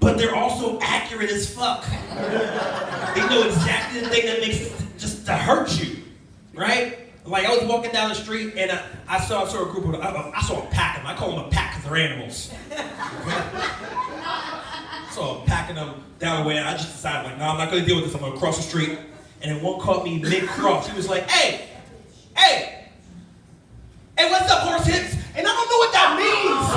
But they're also accurate as fuck. They know exactly the thing that makes just to hurt you, right? Like I was walking down the street and I saw a group of, I saw a pack of them. I call them a pack because they're animals. So I'm packing them down the way and I just decided like, no, I'm not gonna deal with this. I'm gonna cross the street. And then one caught me mid-cross. He was like, hey, what's up, horse hips? And I don't know what that means.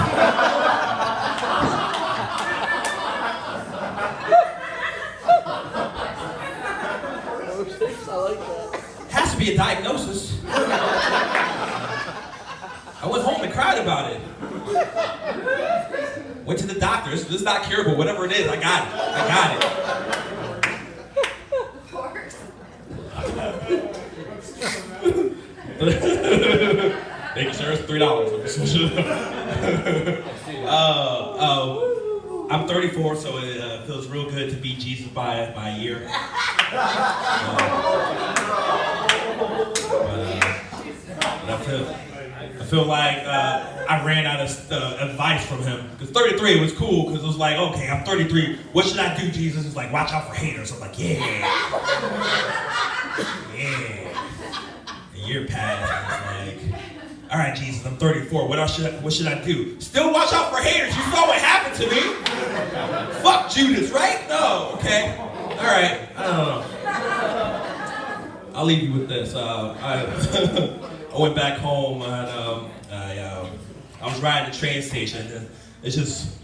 I like that. Has to be a diagnosis. I went home and cried about it. Went to the doctor. This is not curable. Whatever it is, I got it. Of course. Making sure it's $3. I'm 34, so it feels real good to beat Jesus by a year. I feel like I ran out of advice from him. Because 33 was cool, because it was like, okay, I'm 33. What should I do, Jesus? He's like, watch out for haters. I'm like, yeah. A year passed, and it's like, all right, Jesus, I'm 34. What should I do? Still watch out for haters. You saw what happened to me. Fuck Judas, right? No, okay. All right, I don't know. I'll leave you with this. I went back home and I was riding the train station. And it's just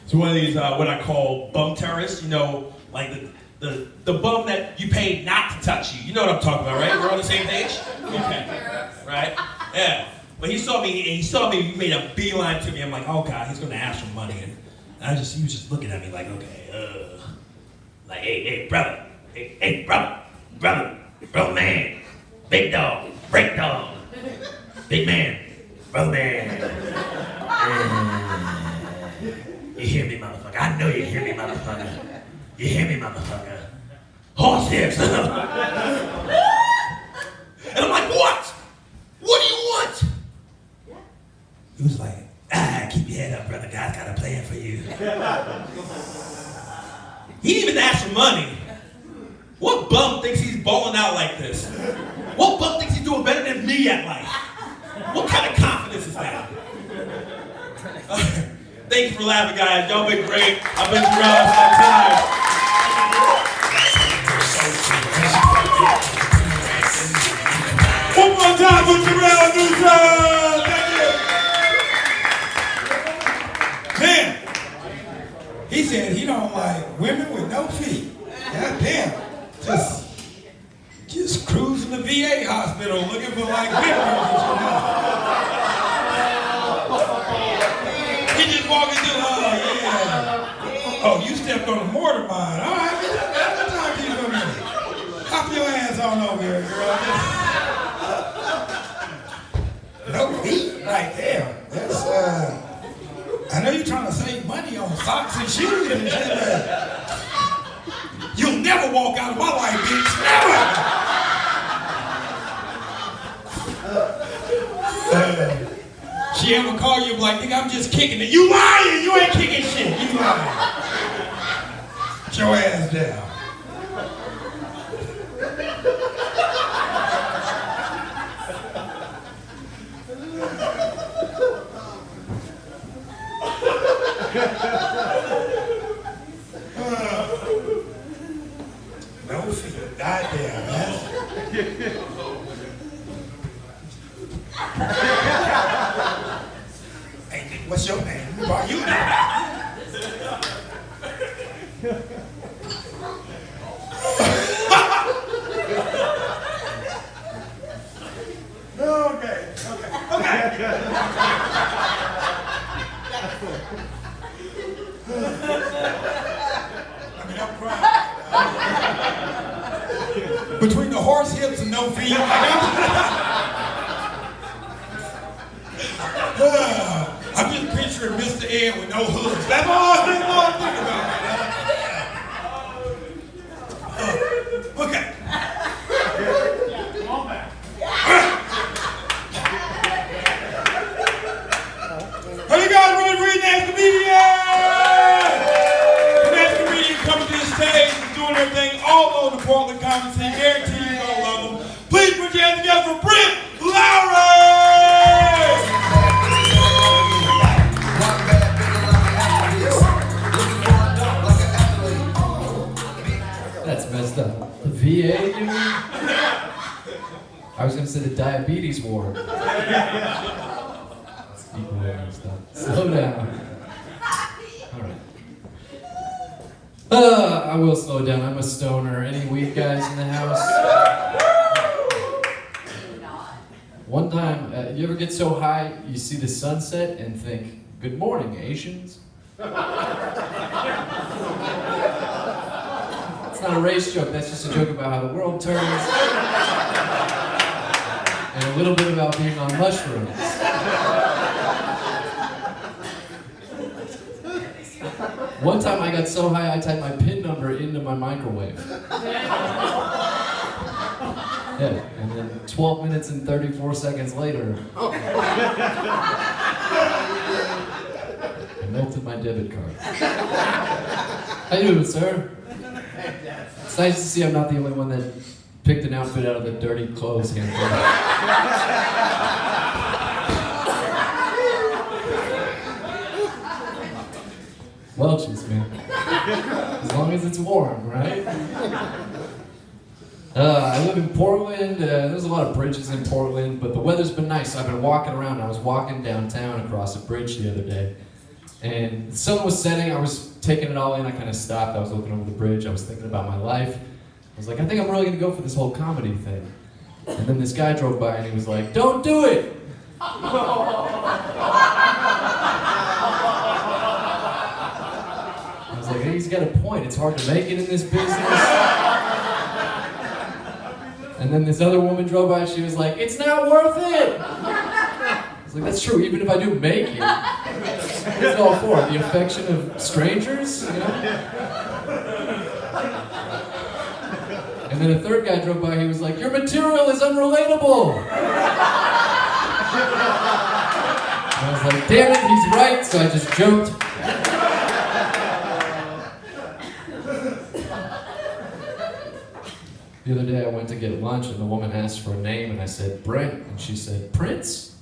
it's one of these what I call bum terrorists. You know, like the bum that you paid not to touch you. You know what I'm talking about, right? We're on the same page. Okay, right? Yeah. But he saw me. He made a beeline to me. I'm like, oh God, he's gonna ask for money. And he was just looking at me like, okay, like, hey, brother, hey, brother, man, big dog, break dog, big man, brother man. You hear me, motherfucker? I know you hear me, motherfucker. You hear me, motherfucker? Horse hips. And I'm like, what? What do you want? He was like, keep your head up, brother. God's got a plan for you. He didn't even ask for money. What bum thinks he's balling out like this? What bum thinks he's doing better than me at life? What kind of confidence is that? Thank you for laughing, guys. Y'all been great. I've been throughout my time. One more time for Jarrel Newsome. Man, he said he don't like women with no feet. God damn. Just cruising the VA hospital looking for like victims. He just walking through, oh yeah. Oh, you stepped on the mortar mine. All right, what time do you go in? Hop your ass on over here, girl. No feet? Like, damn. That's, I know you're trying to save money on socks and shoes and shit, but you'll never walk out of my life, bitch. Never! She ever call you like, nigga, I'm just kicking it. You lying! You ain't kicking shit. You lying. Put your ass down. No feet. Goddamn, man. Hey, nigga, what's your name? Who are you? Okay. I mean, I'm crying. Between the horse hips and no feet, I'm just picturing Mr. Ed with no hooves. That's all I'm thinking about. Okay. Come on back. Are you guys ready to read next comedian? The next comedian coming to the stage and doing their thing all over the Portland comedy scene. Guarantee you're gonna love them. Please put your hands together for Brent Lowery! That's messed up. The VA, you mean? I was gonna say the diabetes ward. Equally messed up. Slow down. Alright. I will slow down. I'm a stoner. Any weed guys in the house? One time, you ever get so high you see the sunset and think, good morning, Asians? It's not a race joke, that's just a joke about how the world turns. And a little bit about being on mushrooms. One time I got so high I typed my PIN number into my microwave. Yeah, and then 12 minutes and 34 seconds later, I melted my debit card. How you doing, sir? It's nice to see I'm not the only one that picked an outfit out of the dirty clothes handful. Welch's, man. As long as it's warm, right? I live in Portland. There's a lot of bridges in Portland, but the weather's been nice. I've been walking around. I was walking downtown across a bridge the other day, and the sun was setting. I was taking it all in. I kind of stopped. I was looking over the bridge. I was thinking about my life. I was like, I think I'm really going to go for this whole comedy thing. And then this guy drove by, and he was like, don't do it! I was like, hey, he's got a point. It's hard to make it in this business. And then this other woman drove by, and she was like, it's not worth it! I was like, that's true, even if I do make it. What's it all for? The affection of strangers? You know? And then a third guy drove by, he was like, your material is unrelatable! And I was like, damn it, he's right, so I just joked. The other day I went to get lunch and the woman asked for a name and I said, Brent, and she said, Prince?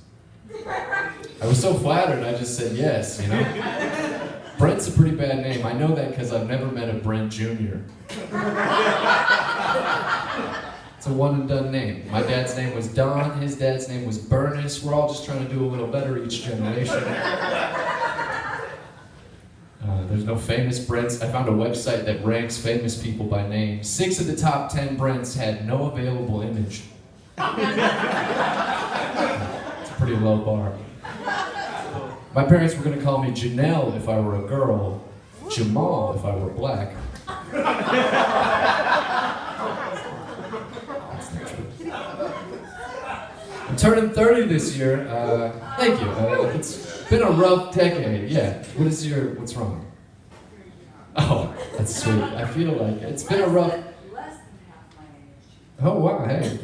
I was so flattered, I just said yes, you know? Brent's a pretty bad name. I know that because I've never met a Brent Jr. It's a one and done name. My dad's name was Don, his dad's name was Bernice. We're all just trying to do a little better each generation. There's no famous Brents. I found a website that ranks famous people by name. 6 of the top 10 Brents had no available image. It's a pretty low bar. My parents were going to call me Janelle if I were a girl, Jamal if I were black. I'm turning 30 this year. Thank you. It's been a rough decade. Yeah. What's wrong? Oh, that's sweet. I feel like it's been a rough. Less than half my age. Oh wow, hey.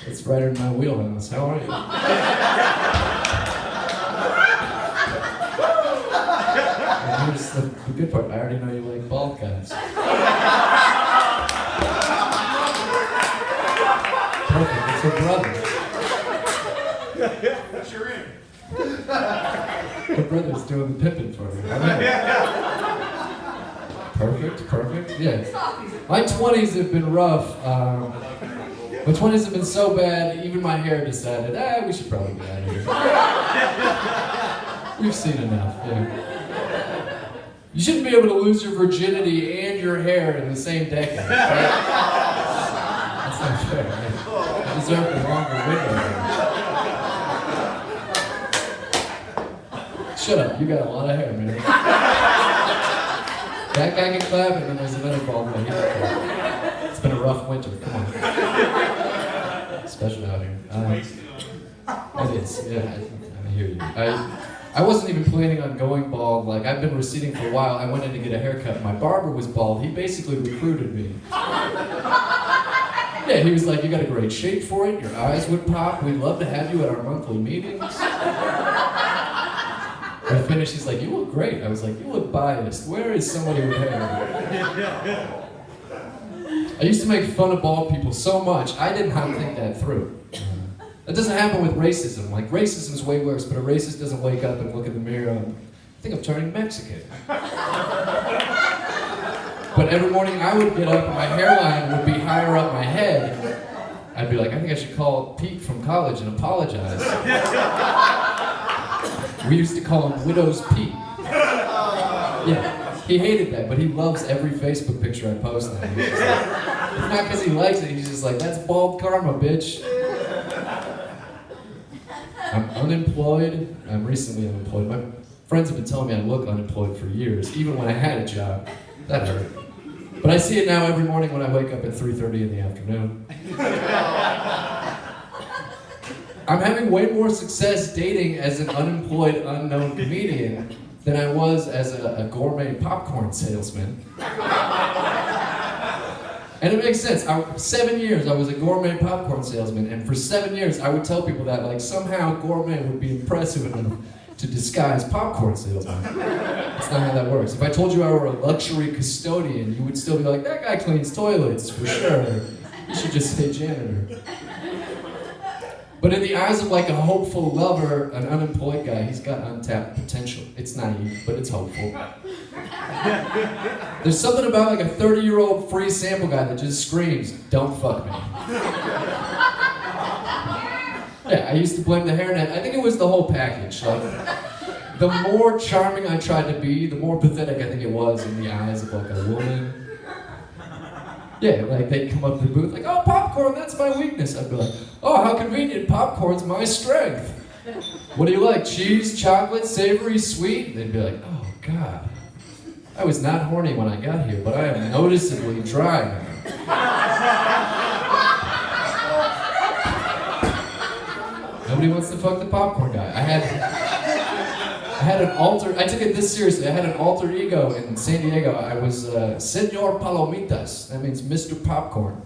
It's right in my wheelhouse. How are you? And here's the good part. I already know you like bald guys. Perfect. It's your brother. What's your in? Your brother's doing the pimping for me. Perfect. Yeah. My 20s have been rough. My 20s have been so bad, even my hair decided, we should probably get out of here. We've seen enough, yeah. You shouldn't be able to lose your virginity and your hair in the same decade. Right? That's not fair. Man. You deserve a longer window. Shut up, you got a lot of hair, man. That guy can clap, and then there's another bald guy. It's been a rough winter. Come on. Especially out here. It is. Yeah, I hear you. I wasn't even planning on going bald. Like, I've been receding for a while. I went in to get a haircut. My barber was bald. He basically recruited me. Yeah, he was like, you got a great shape for it. Your eyes would pop. We'd love to have you at our monthly meetings. When I finished, he's like, you look great. I was like, you look biased. Where is somebody with hair? I used to make fun of bald people so much, I didn't have to think that through. That doesn't happen with racism. Like, racism is way worse, but a racist doesn't wake up and look in the mirror and think I'm turning Mexican. But every morning I would get up and my hairline would be higher up my head. I'd be like, I think I should call Pete from college and apologize. We used to call him Widow's Pete. Yeah, he hated that, but he loves every Facebook picture I post now. It's not because he likes it, he's just like, that's bald karma, bitch. I'm unemployed. I'm recently unemployed. My friends have been telling me I look unemployed for years, even when I had a job. That hurt. But I see it now every morning when I wake up at 3:30 in the afternoon. I'm having way more success dating as an unemployed, unknown comedian than I was as a gourmet popcorn salesman. And it makes sense. 7 years I was a gourmet popcorn salesman, and for 7 years I would tell people that like somehow gourmet would be impressive enough to disguise popcorn salesman. That's not how that works. If I told you I were a luxury custodian, you would still be like, that guy cleans toilets for sure. You should just say janitor. But in the eyes of like a hopeful lover, an unemployed guy, he's got untapped potential. It's naive, but it's hopeful. There's something about like a 30-year-old free sample guy that just screams, don't fuck me. Yeah, I used to blame the hairnet. I think it was the whole package. Like, the more charming I tried to be, the more pathetic I think it was in the eyes of like a woman. Yeah, like they'd come up to the booth like, oh, popcorn, that's my weakness. I'd be like, oh, how convenient, popcorn's my strength. What do you like, cheese, chocolate, savory, sweet? They'd be like, oh, God. I was not horny when I got here, but I am noticeably dry now. Nobody wants to fuck the popcorn guy. I took it this seriously. I had an alter ego in San Diego. I was Senor Palomitas. That means Mr. Popcorn.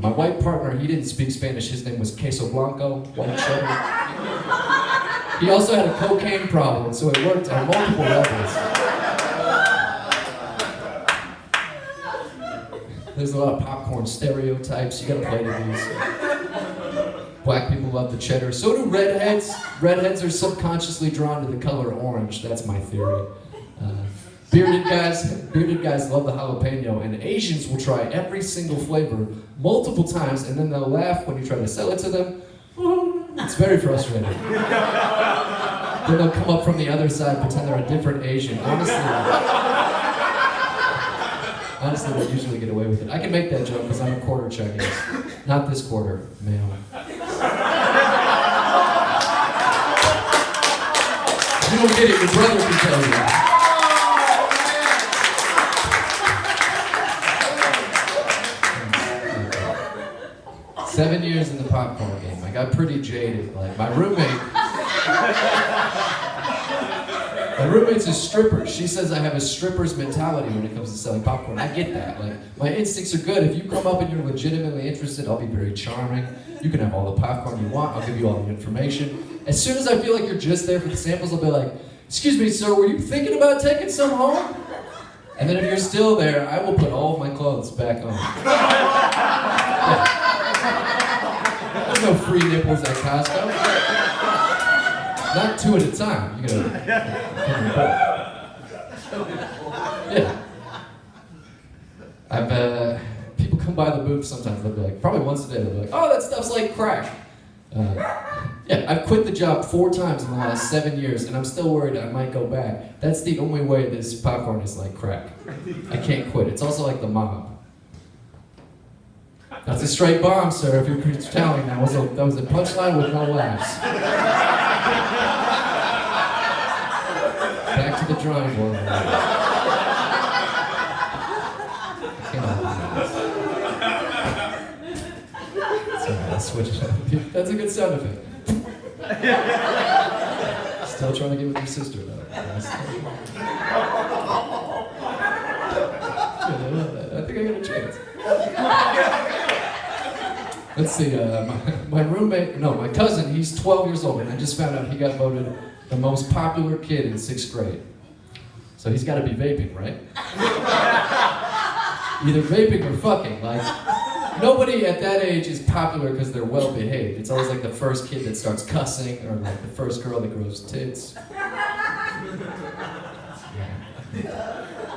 My white partner, he didn't speak Spanish. His name was Queso Blanco, white cheddar. He also had a cocaine problem, so it worked on multiple levels. There's a lot of popcorn stereotypes. You gotta play to these. Black people love the cheddar. So do redheads. Redheads are subconsciously drawn to the color orange. That's my theory. Bearded guys love the jalapeno, and Asians will try every single flavor multiple times, and then they'll laugh when you try to sell it to them. It's very frustrating. Then they'll come up from the other side, pretend they're a different Asian. Honestly, they usually get away with it. I can make that joke because I'm a quarter Chinese. Not this quarter, ma'am. If you don't get it, your brother can tell you. 7 years in the popcorn game. I got pretty jaded. Like my roommate's a stripper. She says I have a stripper's mentality when it comes to selling popcorn. I get that. Like my instincts are good. If you come up and you're legitimately interested, I'll be very charming. You can have all the popcorn you want. I'll give you all the information. As soon as I feel like you're just there for the samples, I'll be like, "Excuse me, sir, were you thinking about taking some home?" And then if you're still there, I will put all of my clothes back on. Yeah. There's no free nipples at Costco. Not 2 at a time. You gotta. Yeah. People come by the booth sometimes. They'll be like, probably once a day. They'll be like, "Oh, that stuff's like crack." Yeah, I've quit the job 4 times in the last 7 years, and I'm still worried I might go back. That's the only way this popcorn is like crack. I can't quit. It's also like the mob. That's a straight bomb, sir. If you're telling that was a punchline with no laughs. Back to the drawing board. Sorry, I'll switch it up. That's a good sound effect. Still trying to get with your sister, though. I think I got a chance. Let's see, my cousin, he's 12 years old, and I just found out he got voted the most popular kid in 6th grade. So he's gotta be vaping, right? Either vaping or fucking, like, nobody at that age is popular because they're well behaved. It's always like the first kid that starts cussing, or like the first girl that grows tits.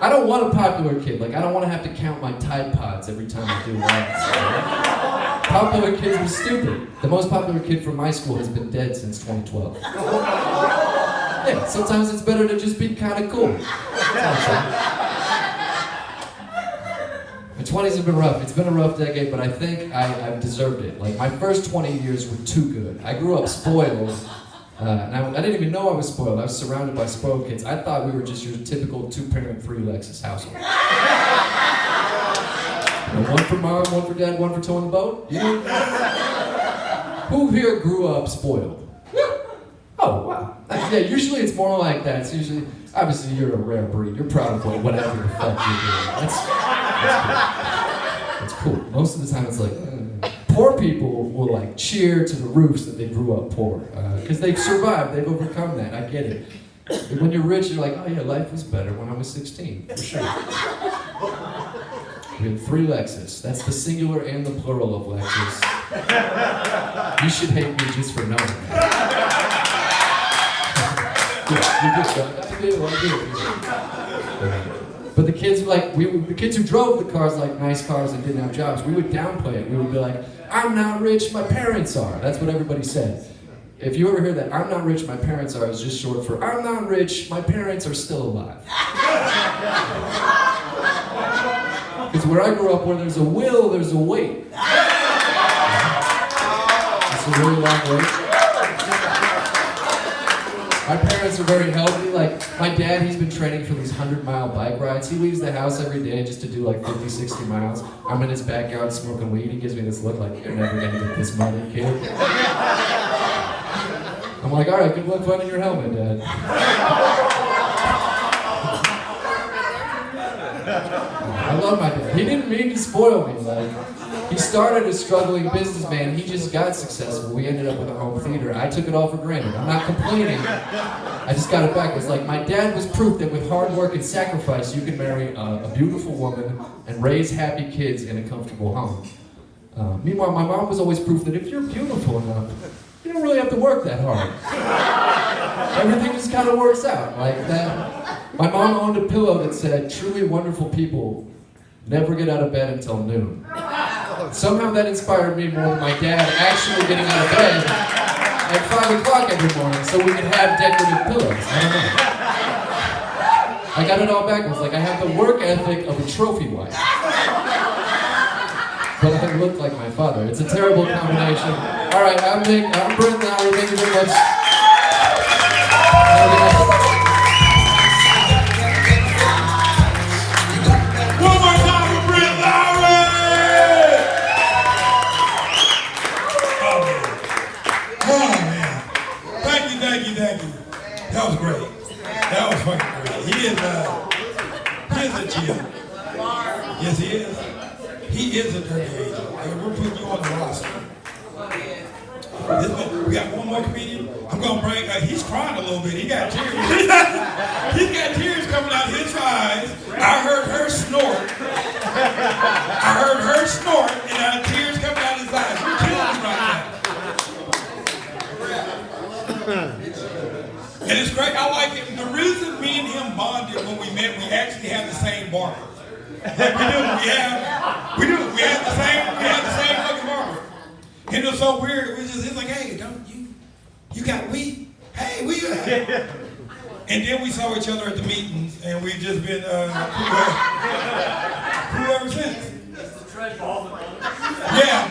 I don't want a popular kid. Like, I don't want to have to count my Tide Pods every time I do that. Popular kids are stupid. The most popular kid from my school has been dead since 2012. Yeah, sometimes it's better to just be kind of cool. My 20s have been rough. It's been a rough decade, but I think I've deserved it. Like, my first 20 years were too good. I grew up spoiled. And I didn't even know I was spoiled. I was surrounded by spoiled kids. I thought we were just your typical 2-parent, 3 Lexus household. One for mom, one for dad, one for towing the boat. You know? Who here grew up spoiled? Oh, wow. Yeah, usually it's more like that. It's usually, obviously you're a rare breed. You're proud of whatever the fuck you're doing. That's cool. Most of the time it's like, poor people will like cheer to the roofs that they grew up poor. Because they've survived, they've overcome that, I get it. But when you're rich, you're like, oh yeah, life was better when I was 16, for sure. We had 3 Lexus. That's the singular and the plural of Lexus. You should hate me just for knowing that. But the kids the kids who drove the cars like nice cars and didn't have jobs, we would downplay it. We would be like, I'm not rich, my parents are. That's what everybody said. If you ever hear that, I'm not rich, my parents are, is just short for, I'm not rich, my parents are still alive. Because where I grew up, where there's a will, there's a wait. It's a really long wait. My parents are very healthy. Like, my dad, he's been training for these 100-mile bike rides. He leaves the house every day just to do like 50, 60 miles. I'm in his backyard smoking weed. He gives me this look like, you're never gonna get this money, kid. I'm like, all right, good luck finding your helmet, Dad. I love my dad. He didn't mean to spoil me. Like, he started a struggling businessman. He just got successful. We ended up with a home theater. I took it all for granted. I'm not complaining. I just got it back. It's like my dad was proof that with hard work and sacrifice, you can marry a beautiful woman and raise happy kids in a comfortable home. Meanwhile, my mom was always proof that if you're beautiful enough, you don't really have to work that hard. Everything just kind of works out like that. My mom owned a pillow that said, truly wonderful people never get out of bed until noon. Somehow that inspired me more than my dad actually getting out of bed at 5 o'clock every morning so we could have decorative pillows. I don't know. I got it all backwards. Like, I have the work ethic of a trophy wife. But I look like my father. It's a terrible combination. All right, I'm Brent Lowery. Thank you very much. One more time for Brent Lowery! Oh man. Thank you. That was great. That was fucking great. He is a gem. Yes, he is. He is a dirty angel. We're putting you on the roster. We got one more comedian. I'm gonna bring. He's crying a little bit. He got tears. He's got tears coming out his eyes. I heard her snort. And tears coming out his eyes. You're killing him right now. And it's great. I like it. The reason me and him bonded when we met, we actually have the same barber. Like we do. We had the same fucking barber. And it was so weird. It's like, hey, you got weed? Hey, we got. And then we saw each other at the meetings, and we've just been cool ever since. Yeah.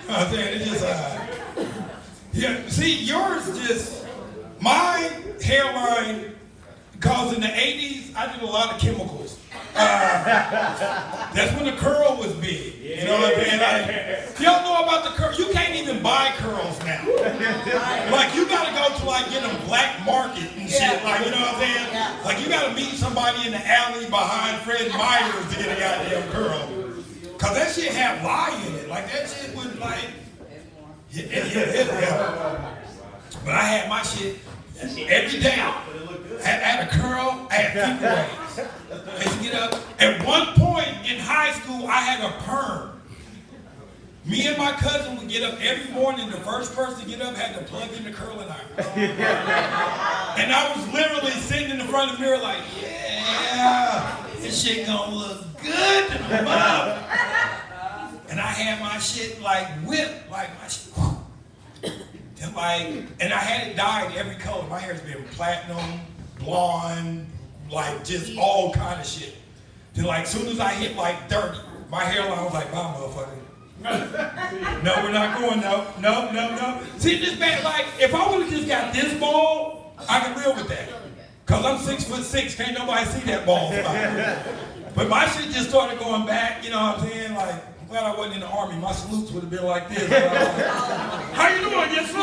I'm saying it's just yeah. See, yours just my hairline. Because in the 80s, I did a lot of chemicals. That's when the curl was big. You know what I'm saying? Like, y'all know about the curl? You can't even buy curls now. Like, you gotta go to like, black market and shit. Like, you know what I'm saying? Like, you gotta meet somebody in the alley behind Fred Meyers to get a goddamn curl. Cause that shit had lye in it. Like, that shit was like, yeah. But I had my shit every day. I had a curl, I had few waves. I used to get up. At one point in high school, I had a perm. Me and my cousin would get up every morning. The first person to get up had to plug in the curling iron. And I was literally sitting in the front of the mirror like, yeah, this shit gonna look good to my mom. And I had my shit like whipped, like my shit. And I had it dyed every color. My hair's been platinum, blonde, like just all kind of shit. Then like soon as I hit like 30, my hairline was like, bye motherfucker. No, we're not going, no. See this bad, like if I would've just got this ball, I could live with that. Cause I'm 6'6", can't nobody see that ball spot. But my shit just started going back, you know what I'm saying? Like, I'm glad I wasn't in the Army. My salutes would have been like this. How you doing? Yes, sir.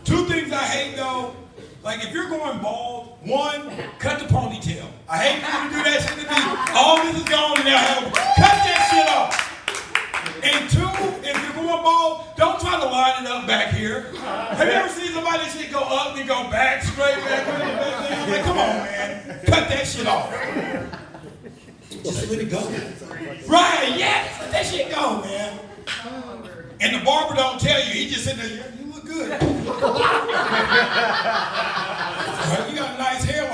Two things I hate though, like if you're going bald, one, cut the ponytail. I hate people to do that shit to me. All this is gone and they'll have cut that shit off. And two, if you're going bald, don't try to line it up back here. Have you ever seen somebody that shit go up and go back straight back? Like, come on, man. Cut that shit off. Just let it go. Right, yes, let that shit go, man. And the barber don't tell you, he just sitting there, yeah, you look good. You got nice hair.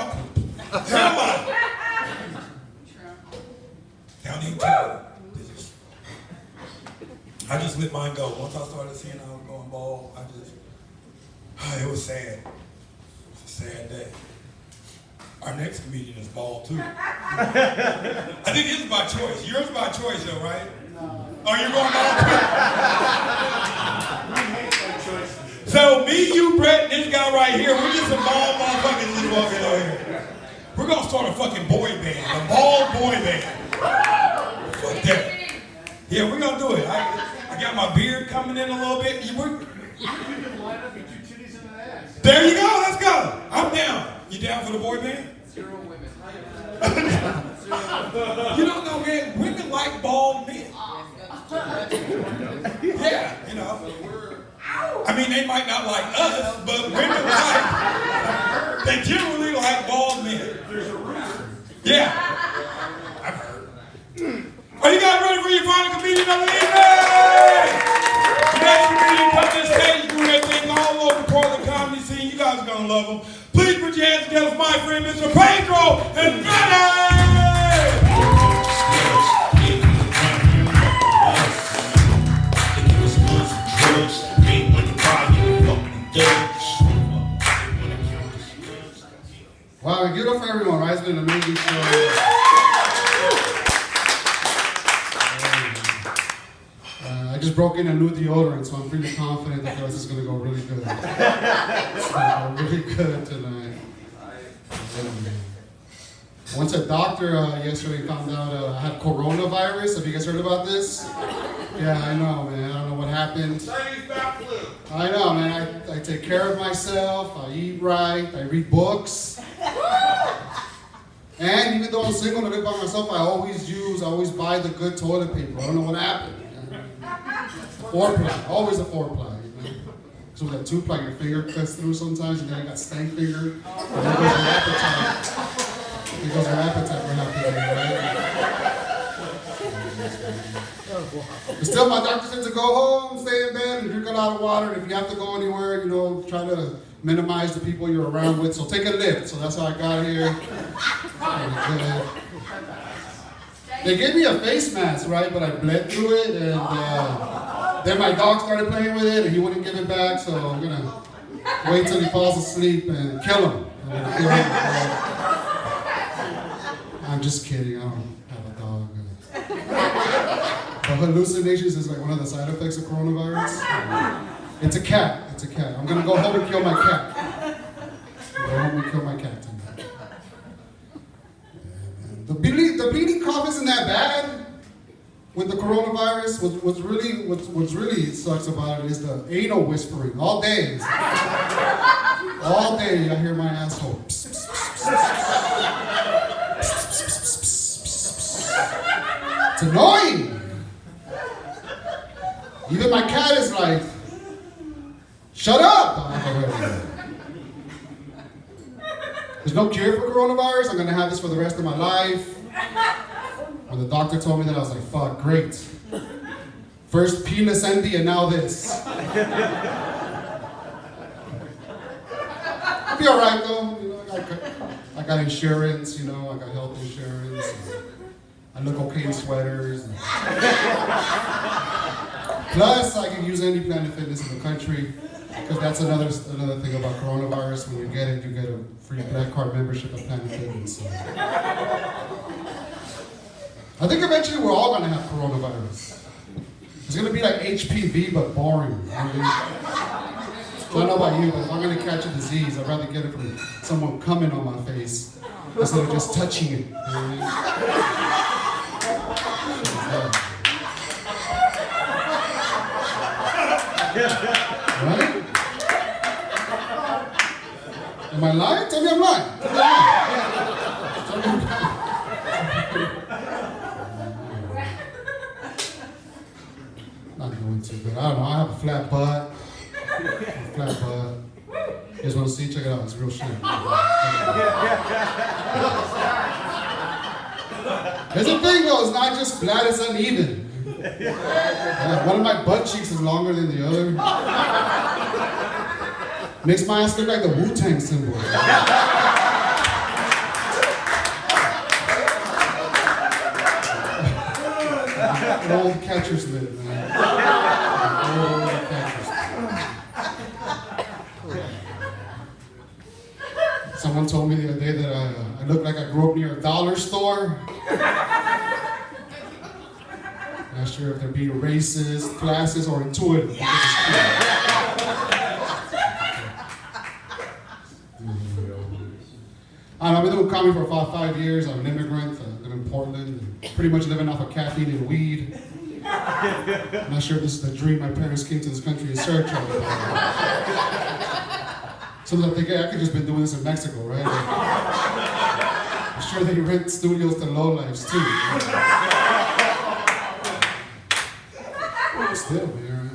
Down here too. I just let mine go. Once I started seeing I was going bald, it was sad. It's a sad day. Our next comedian is bald too. I think his is by choice. Yours is by choice though, right? No. Oh, you're going bald too? So me, you, Brett, and this guy right here, we're just some bald motherfuckers just walking over here. We're gonna start a fucking boy band, a bald boy band. Fuck that. Yeah, we're gonna do it. I got my beard coming in a little bit. You can line up, get your titties in the ass. There you go, let's go. I'm down. You down for the boy band? 0 women. You don't know, man, women like bald men. Yeah, you know. I mean, they might not like us, but women they generally like bald men. There's a reason. Yeah. I've heard. Are you guys ready for your final comedian of the evening? The next comedian comes to the stage, do that thing all over Portland comedy scene. You guys are gonna love him. Please put your hands together for my friend, Mr. Pedro Andrade! Wow, give it up for everyone, right? It's been an amazing show. I just broke in a new deodorant, so I'm pretty confident that this is going to go really good. It's going to go really good tonight. Went to a doctor yesterday, found out I had coronavirus. Have you guys heard about this? Yeah, I know, man. I don't know what happened. I know, man. I take care of myself. I eat right. I read books. And even though I'm single and I live by myself, I always buy the good toilet paper. I don't know what happened. 4-ply, always a 4-ply. So with that 2-ply, your finger cuts through sometimes, and then I got stank finger. And there goes your appetite. There goes your appetite for half the day, right? But still, my doctor said to go home, stay in bed, and drink a lot of water. And if you have to go anywhere, try to minimize the people you're around with. So take a lift. So that's how I got here. They gave me a face mask, right? But I bled through it, and then my dog started playing with it, and he wouldn't give it back. So I'm gonna wait till he falls asleep and kill him. I'm just kidding. I don't have a dog. But hallucinations is like one of the side effects of coronavirus. It's a cat. It's a cat. I'm gonna go home and kill my cat. Go home and kill my cat tonight. The bleeding cough isn't that bad with the coronavirus. What's really sucks about it is the anal whispering all day. All day I hear my asshole. It's annoying. Even my cat is like, shut up! There's no cure for coronavirus. I'm gonna have this for the rest of my life. When the doctor told me that, I was like, fuck, great. First penis envy and now this. I'll be all right though. I got insurance, I got health insurance. I look okay in sweaters. Plus, I can use any Planet Fitness in the country. Because that's another thing about coronavirus. When you get it, you get a free Black Card membership at Planet Fitness. So. I think eventually we're all going to have coronavirus. It's going to be like HPV, but boring. So I don't know about you, but if I'm gonna catch a disease, I'd rather get it from someone coming on my face instead of just touching it. You know what I mean? Right? Am I lying? Tell me I'm lying. Tell me I'm lying. Not going to, but I don't know. I have a flat butt. You guys want to see? Check it out. It's real shit. There's a thing though. It's not just flat. It's uneven. Yeah, one of my butt cheeks is longer than the other. Makes my ass look like the Wu-Tang symbol. Old catcher's mitt, man. Old catcher's mitt. Someone told me the other day that I look like I grew up near a dollar store. Not sure if they're being racist, classist, or intuitive. I've been doing comedy for about 5 years. I'm an immigrant. I live in Portland. Pretty much living off of caffeine and weed. I'm not sure if this is the dream my parents came to this country in search of. Sometimes I think, hey, I could just been doing this in Mexico, right? I'm sure they rent studios to lowlifes too. Still, man.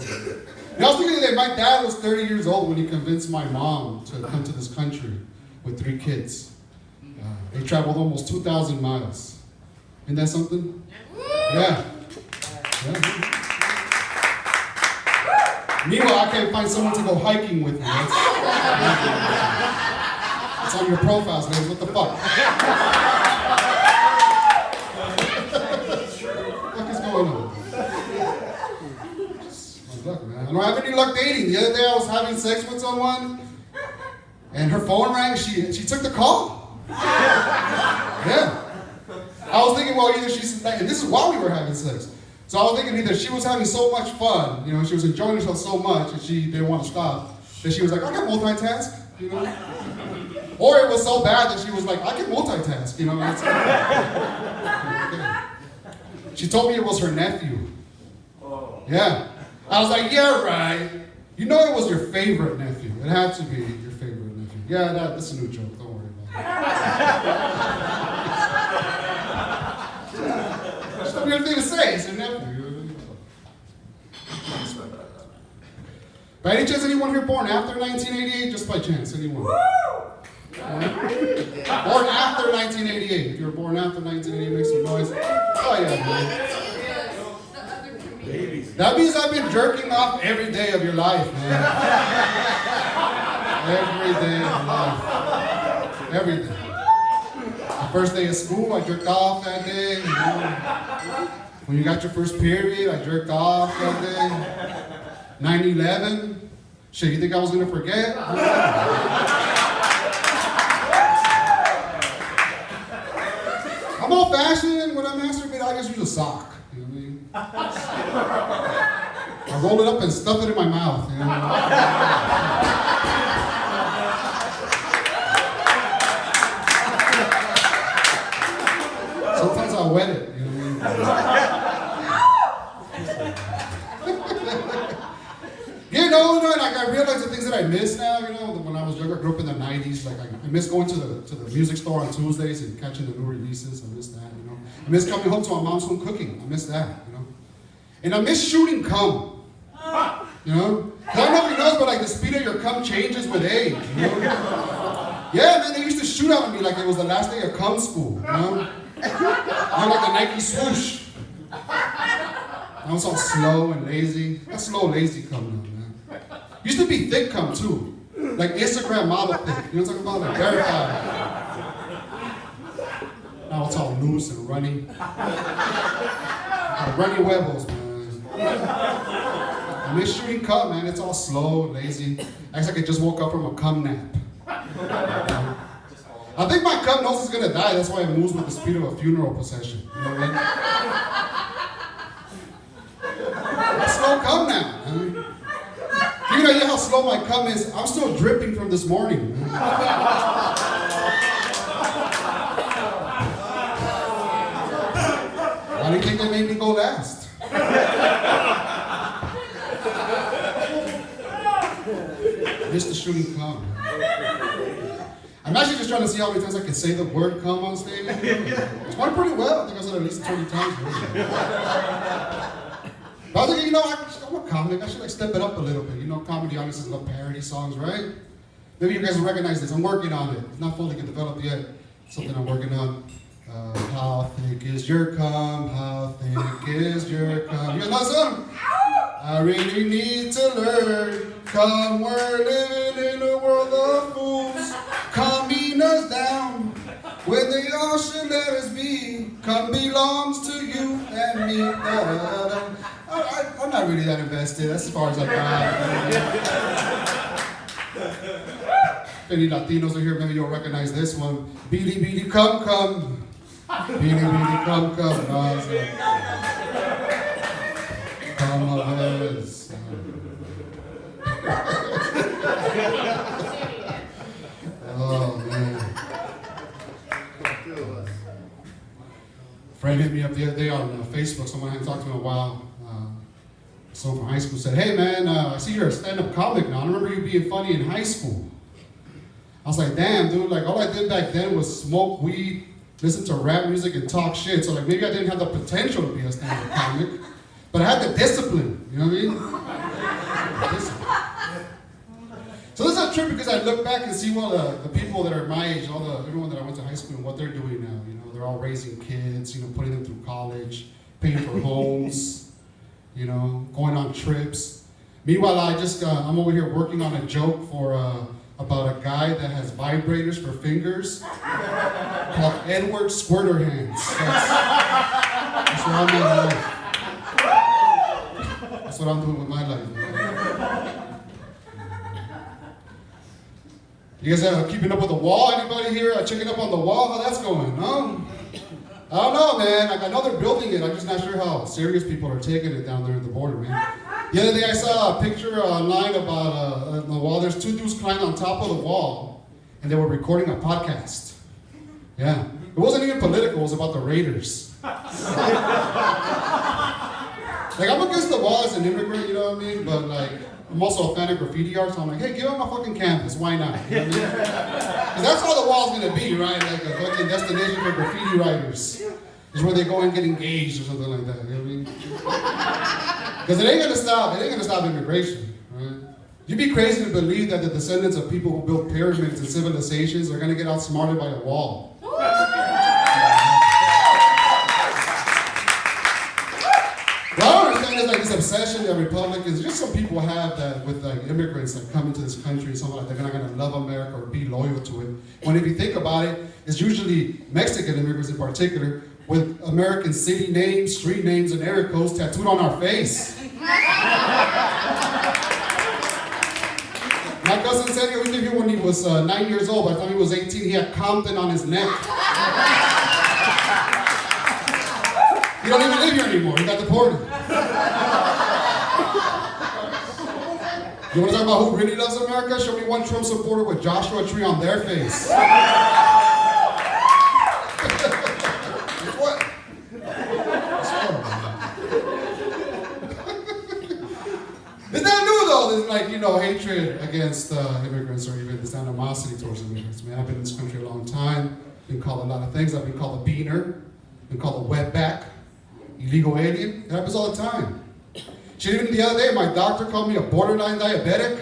I was thinking that my dad was 30 years old when he convinced my mom to come to this country with 3 kids. They traveled almost 2,000 miles. Isn't that something? Yeah. Meanwhile, I can't find someone to go hiking with me. It's on your profiles, man. What the fuck? What is going on? Just luck, man. I don't have any luck dating. The other day I was having sex with someone, and her phone rang. She took the call. Yeah. I was thinking, well, either she's, and this is while we were having sex. So I was thinking either she was having so much fun, you know, she was enjoying herself so much and she didn't want to stop, that she was like, I can multitask, you know? Or it was so bad that she was like, I can multitask, you know? She told me it was her nephew. Yeah. I was like, yeah, right. You know it was your favorite nephew. It had to be your favorite nephew. Yeah, that's a new joke. Don't worry about it. It's a weird thing to say. It's your nephew. By any chance, anyone here born after 1988? Just by chance, anyone? Born after 1988. If you were born after 1988, make some noise. Oh yeah, man. That means I've been jerking off every day of your life, man. Every day of your life. Every day. The first day of school, I jerked off that day. You know? When you got your first period, I jerked off that day. 9/11. Shit, you think I was gonna forget? I'm old fashioned. When I masturbate, I just use a sock. You know what I mean? I roll it up and stuff it in my mouth. You know? Sometimes I wet it. You know what I mean? You know, like I realize the things that I miss now, you know, when I was younger, I grew up in the 90s, like I miss going to the music store on Tuesdays and catching the new releases. I miss that, you know. I miss coming home to my mom's home cooking. I miss that, you know. And I miss shooting cum. You know? I don't know if you know, but like the speed of your cum changes with age, you know. Yeah, man, they used to shoot out at me like it was the last day of cum school, you know. I'm like the Nike swoosh. I was all slow and lazy. That's slow, lazy cum now, man. Used to be thick cum too. Like Instagram model thick. You know what I'm talking about? Like verified. Now it's all loose and runny. Runny huevos, man. I miss shooting cum, man. It's all slow, lazy. Acts like I just woke up from a cum nap. I think my cum knows it's gonna die. That's why it moves with the speed of a funeral procession. You know what I mean? Slow cum now, man. You know how slow slow my cum is, I'm still dripping from this morning. Why do you think they made me go last? Mr. Shooting cum. I'm actually just trying to see how many times I can say the word cum on stage. It's going pretty well. I think I said it at least 20 times. But I was thinking, I'm a comic. I should step it up a little bit. Comedy audiences love parody songs, right? Maybe you guys will recognize this. I'm working on it. It's not fully developed yet. Something I'm working on. How thick is your cum? How thick is your cum? You guys know that song? I really need to learn. Come, we're living in a world of fools. Calming us down when they all should let us be. Come belongs to you and me. I'm not really that invested. That's as far as I got. If any Latinos are here, maybe you'll recognize this one. Beady, beady, come, come. Beady, beady, come, come. No, it's not. Come on, yes. Oh, man. Friend hit me up the other day on Facebook. Someone I hadn't talked to in a while. Someone from high school said, hey, man, I see you're a stand-up comic now. I remember you being funny in high school. I was like, damn, dude, all I did back then was smoke weed, listen to rap music, and talk shit. So, maybe I didn't have the potential to be a stand-up comic, but I had the discipline, you know what I mean? So this is a trip because I look back and see the people that are my age, everyone that I went to high school and what they're doing now. They're all raising kids, putting them through college, paying for homes, going on trips. Meanwhile, I'm over here working on a joke about a guy that has vibrators for fingers called Edward Squirter Hands. That's what I'm doing with life. That's what I'm doing with my life. You guys keeping up with the wall? Anybody here checking up on the wall? How that's going? No? I don't know, man. I know they're building it. I'm just not sure how serious people are taking it down there at the border, man. The other day I saw a picture online about the wall. There's two dudes climbing on top of the wall, and they were recording a podcast. Yeah. It wasn't even political. It was about the Raiders. I'm against the wall as an immigrant, you know what I mean? But I'm also a fan of graffiti art, so I'm like, hey, give them a fucking canvas. Why not? You know what I mean? Because that's how the wall's gonna be, right? Like a fucking destination for graffiti writers. Is where they go and get engaged or something like that. You know what I mean? Because it ain't gonna stop. It ain't gonna stop immigration, right? You'd be crazy to believe that the descendants of people who built pyramids and civilizations are gonna get outsmarted by a wall. What I don't understand is this obsession that Republicans, just some people have that with immigrants that come into this country and something like they're not gonna love America or be loyal to it. When if you think about it, it's usually Mexican immigrants in particular with American city names, street names, and area codes tattooed on our face. My cousin said he lived here when he was 9 years old. By the time he was 18, he had Compton on his neck. He don't even live here anymore. He got deported. You want to talk about who really loves America? Show me one Trump supporter with Joshua Tree on their face. What? It's not new though. There's hatred against immigrants or even this animosity towards immigrants. Man, I've been in this country a long time. Been called a lot of things. I've been called a beaner. Been called a wetback. Illegal alien. It happens all the time. Shit, even the other day, my doctor called me a borderline diabetic.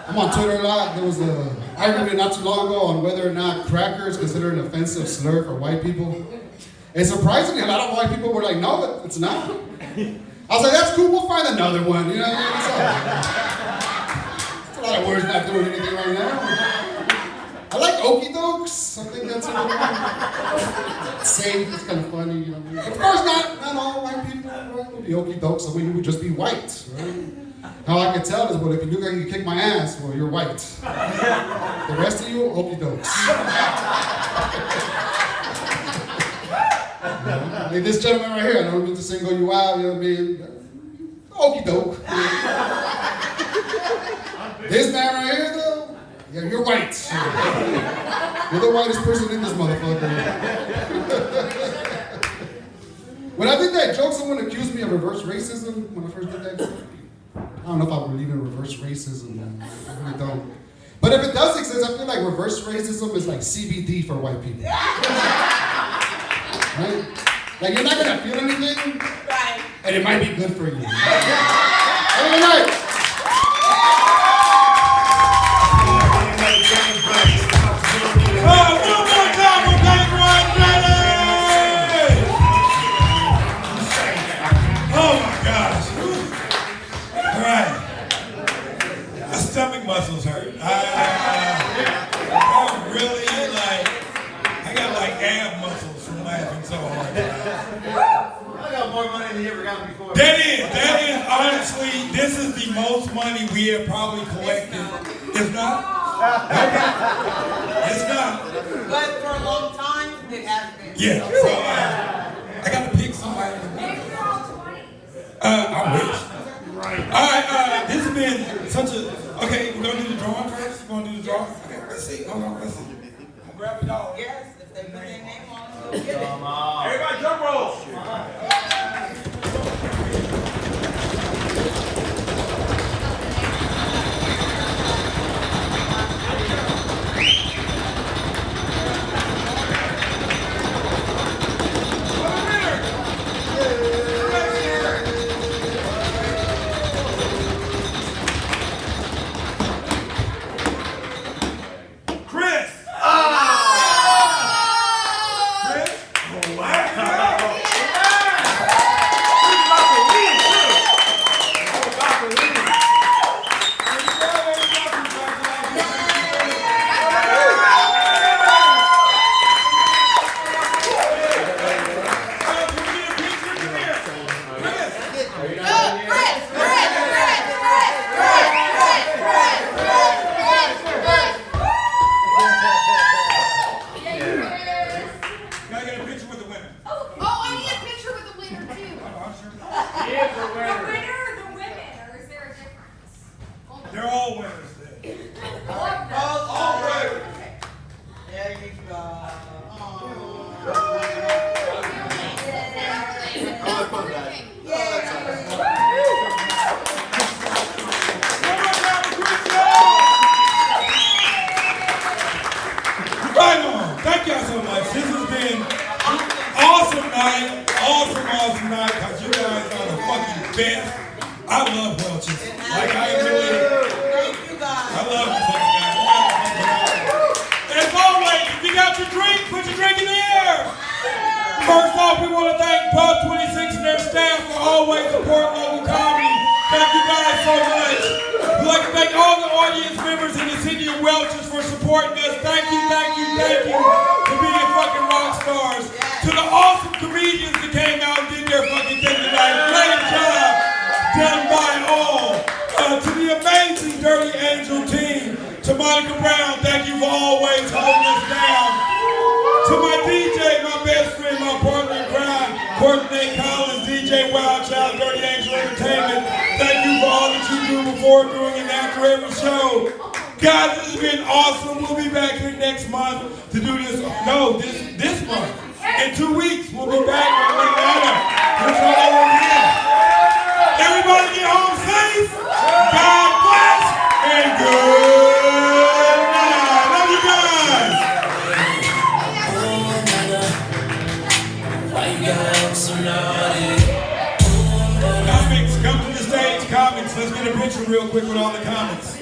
I'm on Twitter a lot. There was an argument not too long ago on whether or not cracker is considered an offensive slur for white people. And surprisingly, a lot of white people were like, no, it's not. I was like, that's cool, we'll find another one. You know what I mean? It's a lot of words not doing anything right now. I like okie dokes. I think that's safe, it's kind of funny. You know what I mean? Of course, not all white people, right? be okie doke, so you would just be white, right? How I could tell is, well, if you look like you kick my ass, well, you're white. The rest of you, okie dokes. Like this gentleman right here, I don't mean to single you out, you know what I mean? Okie doke. This man right here, though, yeah, you're white. You're the whitest person in this motherfucker. When I did that joke, someone accused me of reverse racism when I first did that joke. I don't know if I believe in reverse racism. I really don't. But if it does exist, I feel like reverse racism is like CBD for white people. Right? Like you're not gonna feel anything, Right. and it might be good for you. Have a good night. One more time for Pedro Andrade! Oh my gosh. All right. My stomach muscles hurt. I'm really like, I got like ab muscles from laughing so hard. I got more money than you ever got before. That is honestly, this is the most money we have probably collected. If not? It's not. But for a long time, it has been. Yeah, so I got to pick somebody. I wish. Right. All right, this has been such a, okay, we're going to do the drawing first? We're going to do the drawing? Okay, let's see. Hold on, let's see. I'll grab it all. Yes, if they put their name on it, they'll get it. Everybody drum roll. They're all winners then. All winners. There you go. Right on. Thank y'all so much. This has been awesome night. Awesome night. Because you guys are the fucking best. I love Welch's. Like I really, Thank you guys. I love you fucking guys. As always, if you got your drink, put your drink in the air. First off, we want to thank Pub 26 and their staff for always supporting local comedy. Thank you guys so much. We'd like to thank all the audience members in the city of Welch's for supporting us. Thank you for being fucking rock stars. To the awesome comedians that came out and did their fucking thing tonight. Great job done by all. To the amazing Dirty Angel team. To Monica Brown, thank you for always holding us down. To my DJ, my best friend, my partner in crime, Courtney Collins, DJ Wildchild, Dirty Angel Entertainment. Thank you for all that you do before, during, and after every show. Guys, this has been awesome. We'll be back here next month to do this. No, this month. In 2 weeks, we'll be back with Atlanta. That's all we're here. Everybody get home safe. God bless and good night. Love you guys. Comics, come to the stage. Comics, let's get a picture real quick with all the comics.